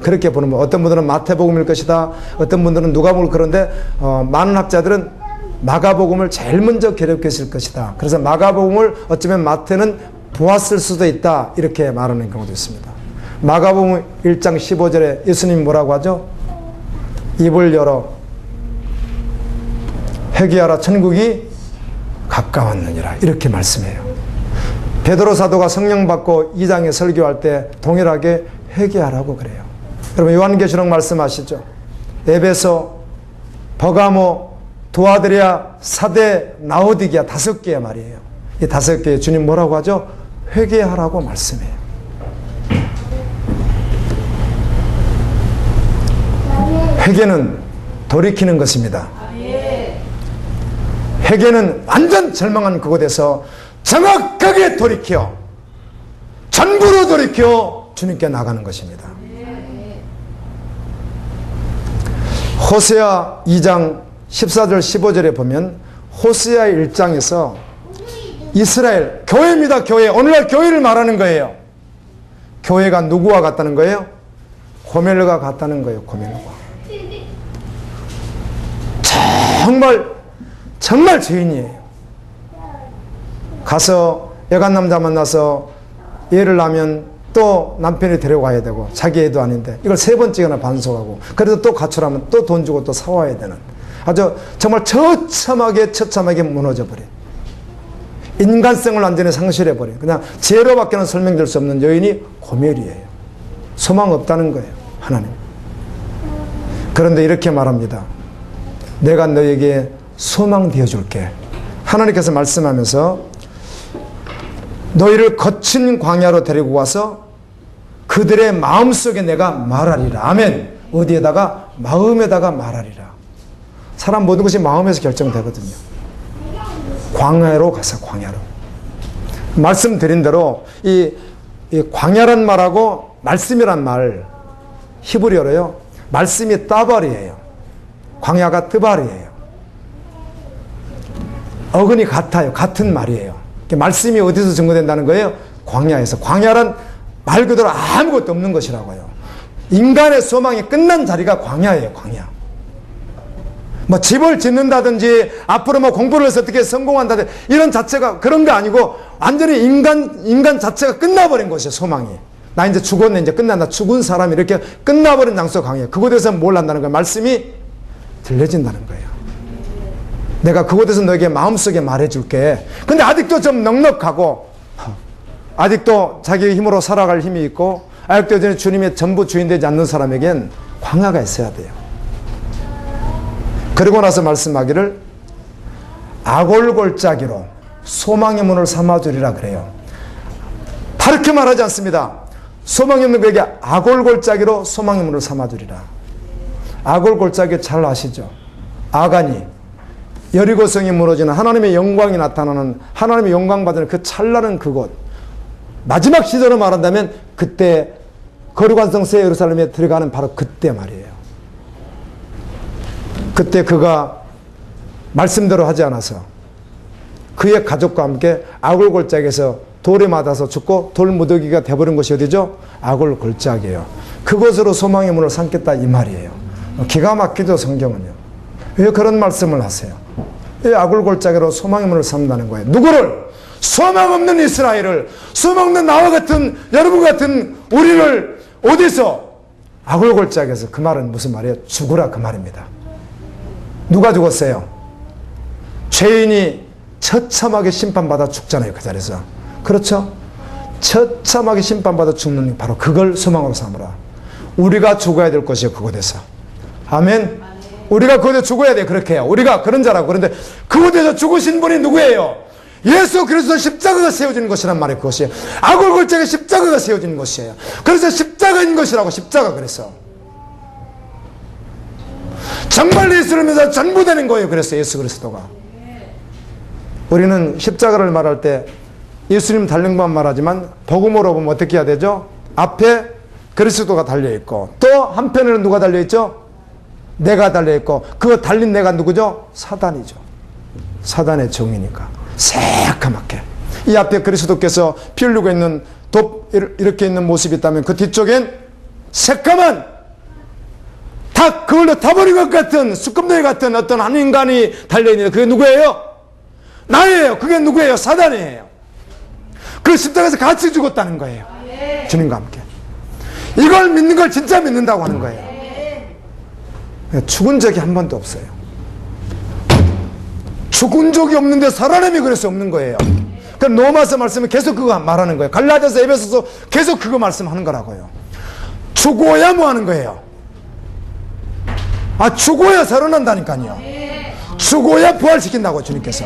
S1: 그렇게 보는 분. 어떤 분들은 마태복음일 것이다. 어떤 분들은 누가복음. 그런데 많은 학자들은 마가복음을 제일 먼저 기록했을 것이다. 그래서 마가복음을 어쩌면 마태는 보았을 수도 있다. 이렇게 말하는 경우도 있습니다. 마가복음 1장 15절에 예수님이 뭐라고 하죠? 입을 열어 회개하라, 천국이 가까웠느니라, 이렇게 말씀해요. 베드로 사도가 성령 받고 2장에 설교할 때 동일하게 회개하라고 그래요. 여러분, 요한계시록 말씀하시죠? 에베소, 버가모, 두아드리아, 사대, 라오디게아 5개의 말이에요. 이 5개의 주님 뭐라고 하죠? 회개하라고 말씀해요. 회개는 돌이키는 것입니다. 회개는 완전 절망한 그곳에서 정확하게 돌이켜, 전부로 돌이켜 주님께 나가는 것입니다. 호세아 2장 14절 15절에 보면 호세아 1장에서 이스라엘, 교회입니다. 교회. 오늘날 교회를 말하는 거예요. 교회가 누구와 같다는 거예요? 고멜과 같다는 거예요. 고멜과. 정말 죄인이에요. 가서 여간 남자 만나서 애를 낳으면 또 남편이 데려가야 되고 자기 애도 아닌데 이걸 3번째나 반성하고 그래도 또 가출하면 또 돈 주고 또 사와야 되는 아주 정말 처참하게 무너져 버려. 인간성을 완전히 상실해 버려. 그냥 죄로밖에는 설명될 수 없는 여인이 고멜이에요. 소망 없다는 거예요. 하나님. 그런데 이렇게 말합니다. 내가 너에게 소망 되어줄게. 하나님께서 말씀하면서 너희를 거친 광야로 데리고 와서 그들의 마음속에 내가 말하리라. 아멘. 어디에다가? 마음에다가 말하리라. 사람 모든 것이 마음에서 결정되거든요. 광야로 가서 광야로. 말씀드린 대로 이 광야란 말하고 말씀이란 말 히브리어로요. 말씀이 따발이에요. 광야가 뜨발이에요. 어근이 같아요. 같은 말이에요. 말씀이 어디서 증거된다는 거예요? 광야에서. 광야란 말 그대로 아무것도 없는 것이라고요. 인간의 소망이 끝난 자리가 광야예요. 광야. 뭐 집을 짓는다든지 앞으로 뭐 공부를 해서 어떻게 성공한다든지 이런 자체가 그런 게 아니고 완전히 인간 자체가 끝나버린 것이에요. 소망이. 나 이제 죽었네. 이제 끝난다. 죽은 사람이 이렇게 끝나버린 장소가 광야. 그곳에서 뭘 한다는 거예요? 말씀이 들려진다는 거예요. 내가 그곳에서 너에게 마음속에 말해줄게. 근데 아직도 좀 넉넉하고 아직도 자기 힘으로 살아갈 힘이 있고 아직도 여전히 주님의 전부 주인 되지 않는 사람에겐 광야가 있어야 돼요. 그리고 나서 말씀하기를 아골골짜기로 소망의 문을 삼아주리라 그래요. 다르게 말하지 않습니다. 소망이 없는 그에게 아골골짜기로 소망의 문을 삼아주리라. 아골골짜기 잘 아시죠? 아간이 여리고성이 무너지는 하나님의 영광이 나타나는 하나님의 영광 받는 그 찬란한 그곳 마지막 시절을 말한다면 그때 거룩한 성새 예루살렘에 들어가는 바로 그때 말이에요. 그때 그가 말씀대로 하지 않아서 그의 가족과 함께 아골골짜기에서 돌에 맞아서 죽고 돌무더기가 돼버린 곳이 어디죠? 아골골짜기예요. 그곳으로 소망의 문을 삼겠다 이 말이에요. 기가 막히죠 성경은요. 왜 그런 말씀을 하세요? 이 아골골짜기로 소망의 문을 삼는다는 거예요. 누구를? 소망 없는 이스라엘을, 소망 없는 나와 같은 여러분 같은 우리를 어디서? 아골골짜기에서. 그 말은 무슨 말이에요? 죽으라 그 말입니다. 누가 죽었어요? 죄인이 처참하게 심판받아 죽잖아요. 그 자리에서. 그렇죠? 처참하게 심판받아 죽는 바로 그걸 소망으로 삼으라. 우리가 죽어야 될 것이에요. 그곳에서. 아멘. 우리가 그곳에 죽어야 돼. 그렇게 해요. 우리가 그런 자라고. 그런데 그곳에서 죽으신 분이 누구예요? 예수 그리스도 십자가가 세워지는 것이란 말이에요. 그것이 아골골짜기 십자가가 세워지는 것이에요. 그래서 십자가인 것이라고. 십자가 그래서 정말 예수를 믿어 전부 되는 거예요. 그래서 예수 그리스도가. 우리는 십자가를 말할 때 예수님 달린 것만 말하지만 복음으로 보면 어떻게 해야 되죠? 앞에 그리스도가 달려있고 또 한편에는 누가 달려있죠? 내가 달려있고 그 달린 내가 누구죠? 사단이죠. 사단의 종이니까 새까맣게 이 앞에 그리스도께서 피 흘리고 있는 돕 이렇게 있는 모습이 있다면 그 뒤쪽엔 새까만 다 그걸로 타버린 것 같은 수금덩이 같은 어떤 한 인간이 달려있는데 그게 누구예요? 나예요. 그게 누구예요? 사단이에요. 그 십자가에서 같이 죽었다는 거예요. 주님과 함께. 이걸 믿는 걸 진짜 믿는다고 하는 거예요. 죽은 적이 한 번도 없어요. 죽은 적이 없는데 살아남이 그래서 없는 거예요. 그럼 로마서 말씀은 계속 그거 말하는 거예요. 갈라디아서 에베소서 계속 그거 말씀하는 거라고요. 죽어야 뭐 하는 거예요? 아, 죽어야 살아난다니까요. 죽어야 부활시킨다고 주님께서.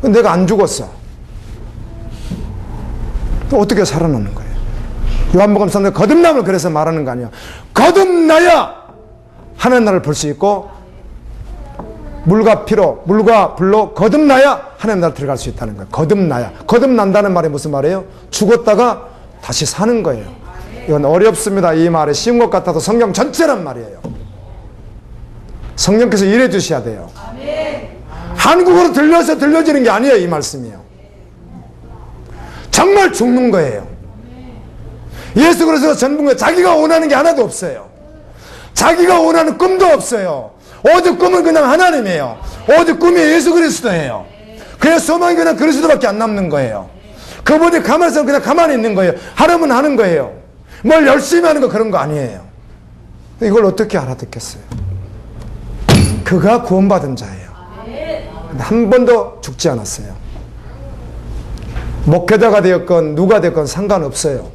S1: 내가 안 죽었어. 어떻게 살아나는 거예요? 요한복음 3장 거듭남을 그래서 말하는 거 아니에요. 거듭나야 하나님 나라를 볼 수 있고 물과 피로 물과 불로 거듭나야 하나님 나라를 들어갈 수 있다는 거예요. 거듭나야. 거듭난다는 말이 무슨 말이에요? 죽었다가 다시 사는 거예요. 이건 어렵습니다. 이 말이 쉬운 것 같아도 성경 전체란 말이에요. 성령께서 일해 주셔야 돼요. 한국어로 들려서 들려지는 게 아니에요. 이 말씀이요. 정말 죽는 거예요. 예수 그리스도가 전부인 거예요. 자기가 원하는 게 하나도 없어요. 자기가 원하는 꿈도 없어요. 오직 꿈은 그냥 하나님이에요. 오직 꿈이 예수 그리스도예요. 그래서 소망이 그냥 그리스도밖에 안 남는 거예요. 그분이 가만히 있으면 그냥 가만히 있는 거예요. 하려면 하는 거예요. 뭘 열심히 하는 거 그런 거 아니에요. 이걸 어떻게 알아듣겠어요? 그가 구원받은 자예요. 한 번도 죽지 않았어요. 목회자가 되었건 누가 되었건 상관없어요.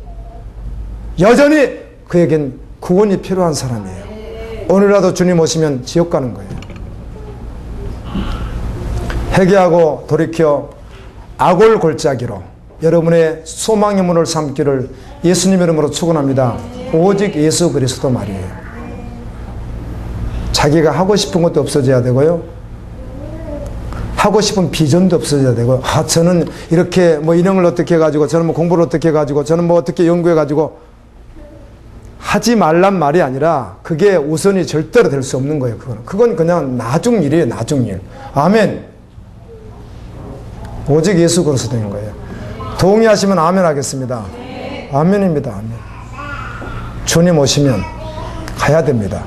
S1: 여전히 그에겐 구원이 필요한 사람이에요. 오늘라도 주님 오시면 지옥 가는 거예요. 회개하고 돌이켜 악을 골짜기로 여러분의 소망의 문을 삼기를 예수님 이름으로 축원합니다. 오직 예수 그리스도 말이에요. 자기가 하고 싶은 것도 없어져야 되고요. 하고 싶은 비전도 없어져야 되고, 저는 이렇게 뭐 인형을 어떻게 해가지고, 저는 뭐 공부를 어떻게 해가지고, 저는 뭐 어떻게 연구해가지고, 하지 말란 말이 아니라, 그게 우선이 절대로 될 수 없는 거예요. 그건 그냥 나중 일이에요, 나중 일. 아멘. 오직 예수 그리스도 되는 거예요. 동의하시면 아멘 하겠습니다. 아멘입니다, 아멘. 주님 오시면 가야 됩니다.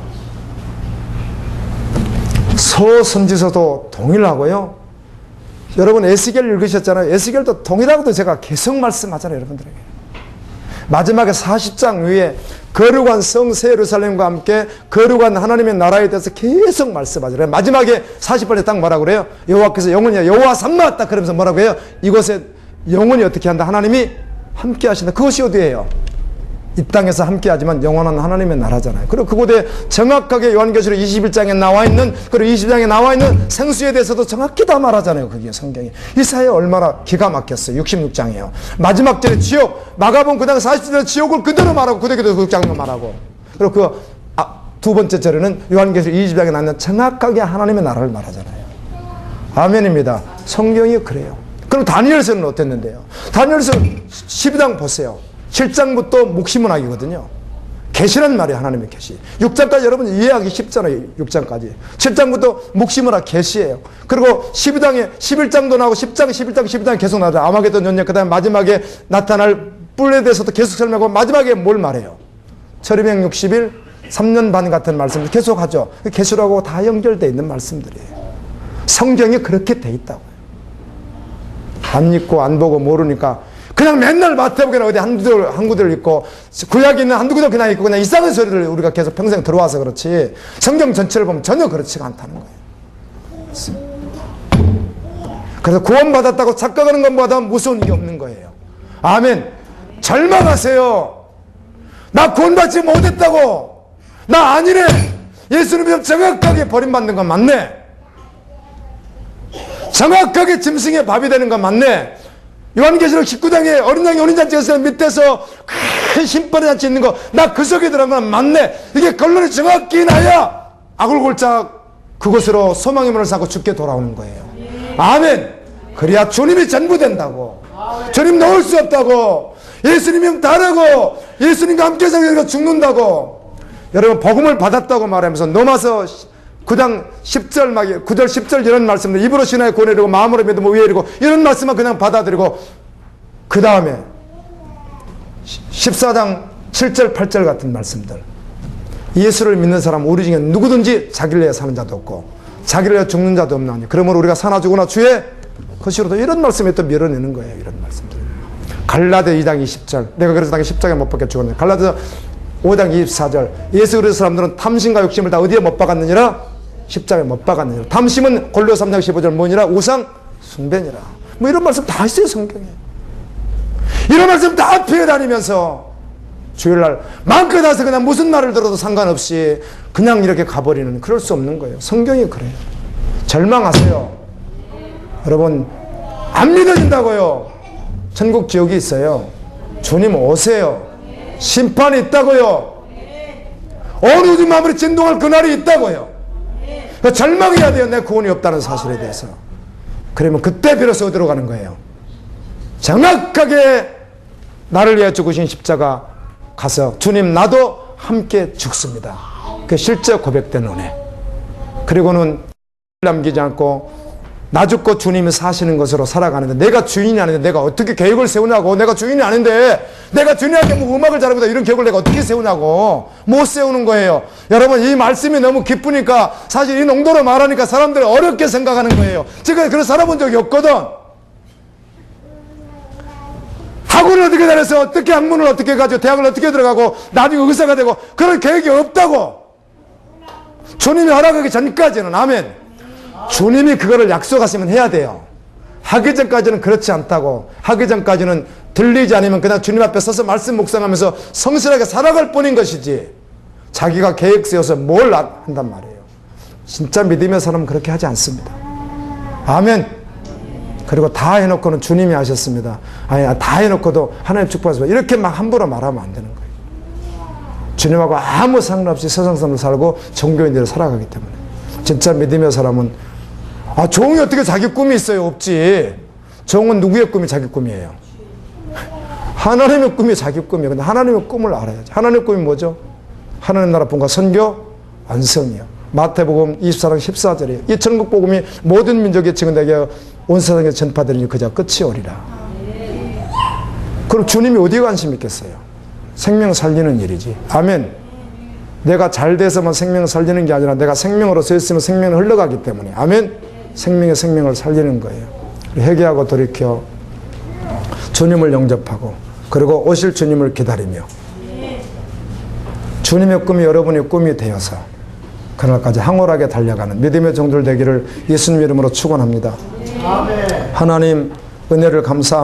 S1: 서선지서도 동일하고요. 여러분 에스겔 읽으셨잖아요. 에스겔도 동일하고도 제가 계속 말씀하잖아요, 여러분들에게. 마지막에 40장 위에 거룩한 성 새 예루살렘과 함께 거룩한 하나님의 나라에 대해서 계속 말씀하잖아요. 마지막에 40번에 딱 뭐라고 그래요? 여호와께서 영원히 여호와 삼마 딱 그러면서 뭐라고 해요? 이곳에 영원히 어떻게 한다? 하나님이 함께 하신다. 그것이 어디예요? 이 땅에서 함께 하지만 영원한 하나님의 나라잖아요. 그리고 그곳에 정확하게 요한계시록 21장에 나와 있는, 그리고 20장에 나와 있는 생수에 대해서도 정확히 다 말하잖아요. 그게 성경이. 이사야 얼마나 기가 막혔어요. 66장이에요. 마지막 절에 지옥, 마가복음 그 다음 40절에 지옥을 그대로 말하고, 그대로 그 장면 말하고. 그리고 두 번째 절에는 요한계시록 20장에 나오는 정확하게 하나님의 나라를 말하잖아요. 아멘입니다. 성경이 그래요. 그럼 다니엘서는 어땠는데요? 다니엘서 12장 보세요. 7장부터 묵시문학이거든요. 계시란 말이에요. 하나님의 계시. 6장까지 여러분 이해하기 쉽잖아요. 6장까지. 7장부터 묵시문학 계시예요. 그리고 12장에 11장도 나오고 10장, 11장, 12장이 계속 나오죠. 아마겟돈 전쟁, 그 다음에 마지막에 나타날 뿔에 대해서도 계속 설명하고 마지막에 뭘 말해요? 1260일 3년 반 같은 말씀을 계속 하죠. 계시록하고 다 연결되어 있는 말씀들이에요. 성경이 그렇게 돼 있다고요. 안 읽고 안 보고 모르니까 그냥 맨날 마태복음에 어디 한 구절 읽고 구약에 있는 한두 구절 그냥 읽고 그냥 이상한 소리를 우리가 계속 평생 들어와서 그렇지, 성경 전체를 보면 전혀 그렇지가 않다는 거예요. 그래서 구원받았다고 착각하는 것보다 무서운 일이 없는 거예요. 아멘. 절망하세요. 나 구원받지 못했다고. 나 아니네. 예수님이 정확하게 버림받는 건 맞네. 정확하게 짐승의 밥이 되는 건 맞네. 요한계시록 19장에 어린 양이 혼인잔치에서 밑에서 큰 심판의 잔치 있는 거, 나 그 속에 들어간 건 맞네. 이게 결론이 정확히 나야 악을 골짜 그곳으로 소망의 문을 삼고 죽게 돌아오는 거예요. 아멘. 그래야 주님이 전부 된다고. 주님 놓을 수 없다고. 예수님이면 다르고 예수님과 함께 살고 죽는다고. 여러분 복음을 받았다고 말하면서 넘어서 9장 10절, 9절 10절 이런 말씀들, 입으로 신하여 고뇌리고 마음으로 믿으면 의외이고 이런 말씀만 그냥 받아들이고, 그 다음에 14장 7절 8절 같은 말씀들, 예수를 믿는 사람 우리 중에 누구든지 자기를 위해 사는 자도 없고 자기를 위해 죽는 자도 없나니 그러므로 우리가 사나 죽으나 주의 것이로도, 이런 말씀에 또 밀어내는 거예요. 이런 말씀들. 갈라디아 2장 20절, 내가 그래서 당연히 십자가에 못 박혀 죽었네. 갈라디아 5장 24절, 예수 그리스도 사람들은 탐심과 욕심을 다 어디에 못 박았느니라? 십자가에 못 박았느니라. 탐심은 골로 3장 15절 뭐니라? 우상 숭배니라. 뭐 이런 말씀 다 있어요, 성경에. 이런 말씀 다 피해 다니면서 주일날 마음껏 와서 그냥 무슨 말을 들어도 상관없이 그냥 이렇게 가버리는, 그럴 수 없는 거예요. 성경이 그래요. 절망하세요. 여러분, 안 믿어진다고요. 천국 지옥이 있어요. 주님 오세요. 심판이 있다고요. 어느 우주 마무리 진동할 그날이 있다고요. 절망해야 돼요. 내 구원이 없다는 사실에 대해서. 그러면 그때 비로소 어디로 가는 거예요? 정확하게 나를 위해 죽으신 십자가 가서 주님 나도 함께 죽습니다. 그 실제 고백된 은혜. 그리고는 남기지 않고 나 죽고 주님이 사시는 것으로 살아가는데 내가 주인이 아닌데 내가 어떻게 계획을 세우냐고. 내가 주인이 아닌데 내가 주님한테 뭐 음악을 잘하보다 이런 계획을 내가 어떻게 세우냐고. 못 세우는 거예요. 여러분 이 말씀이 너무 기쁘니까 사실 이 농도로 말하니까 사람들이 어렵게 생각하는 거예요. 제가 그런 살아본 적이 없거든. 학원을 어떻게 다녀서 어떻게 학문을 어떻게 가지고 대학을 어떻게 들어가고 나중에 의사가 되고 그런 계획이 없다고. 주님이 허락하기 전까지는. 아멘. 주님이 그거를 약속하시면 해야 돼요. 하기 전까지는 그렇지 않다고. 하기 전까지는 들리지 않으면 그냥 주님 앞에 서서 말씀 묵상하면서 성실하게 살아갈 뿐인 것이지 자기가 계획 세워서 뭘 한단 말이에요. 진짜 믿음의 사람은 그렇게 하지 않습니다. 아멘. 그리고 다 해놓고는 주님이 하셨습니다. 아니 다 해놓고도 하나님 축복하시고 이렇게 막 함부로 말하면 안 되는 거예요. 주님하고 아무 상관없이 세상 사람으로 살고 종교인대로 살아가기 때문에. 진짜 믿음의 사람은 종이 어떻게 자기 꿈이 있어요? 없지. 종은 누구의 꿈이 자기 꿈이에요? 하나님의 꿈이 자기 꿈이에요. 근데 하나님의 꿈을 알아야지. 하나님의 꿈이 뭐죠? 하나님 나라 본과 선교 완성이요. 마태복음 24장 14절이에요. 이 천국 복음이 모든 민족의 증언되게 온 세상에 전파되니 그저 끝이 오리라. 그럼 주님이 어디에 관심 있겠어요? 생명 살리는 일이지. 아멘. 내가 잘 돼서만 생명을 살리는 게 아니라 내가 생명으로 서 있으면 생명이 흘러가기 때문에. 아멘. 생명의 생명을 살리는 거예요. 회개하고 돌이켜 주님을 영접하고 그리고 오실 주님을 기다리며 주님의 꿈이 여러분의 꿈이 되어서 그날까지 황홀하게 달려가는 믿음의 종들 되기를 예수님 이름으로 축원합니다. 하나님 은혜를 감사합니다.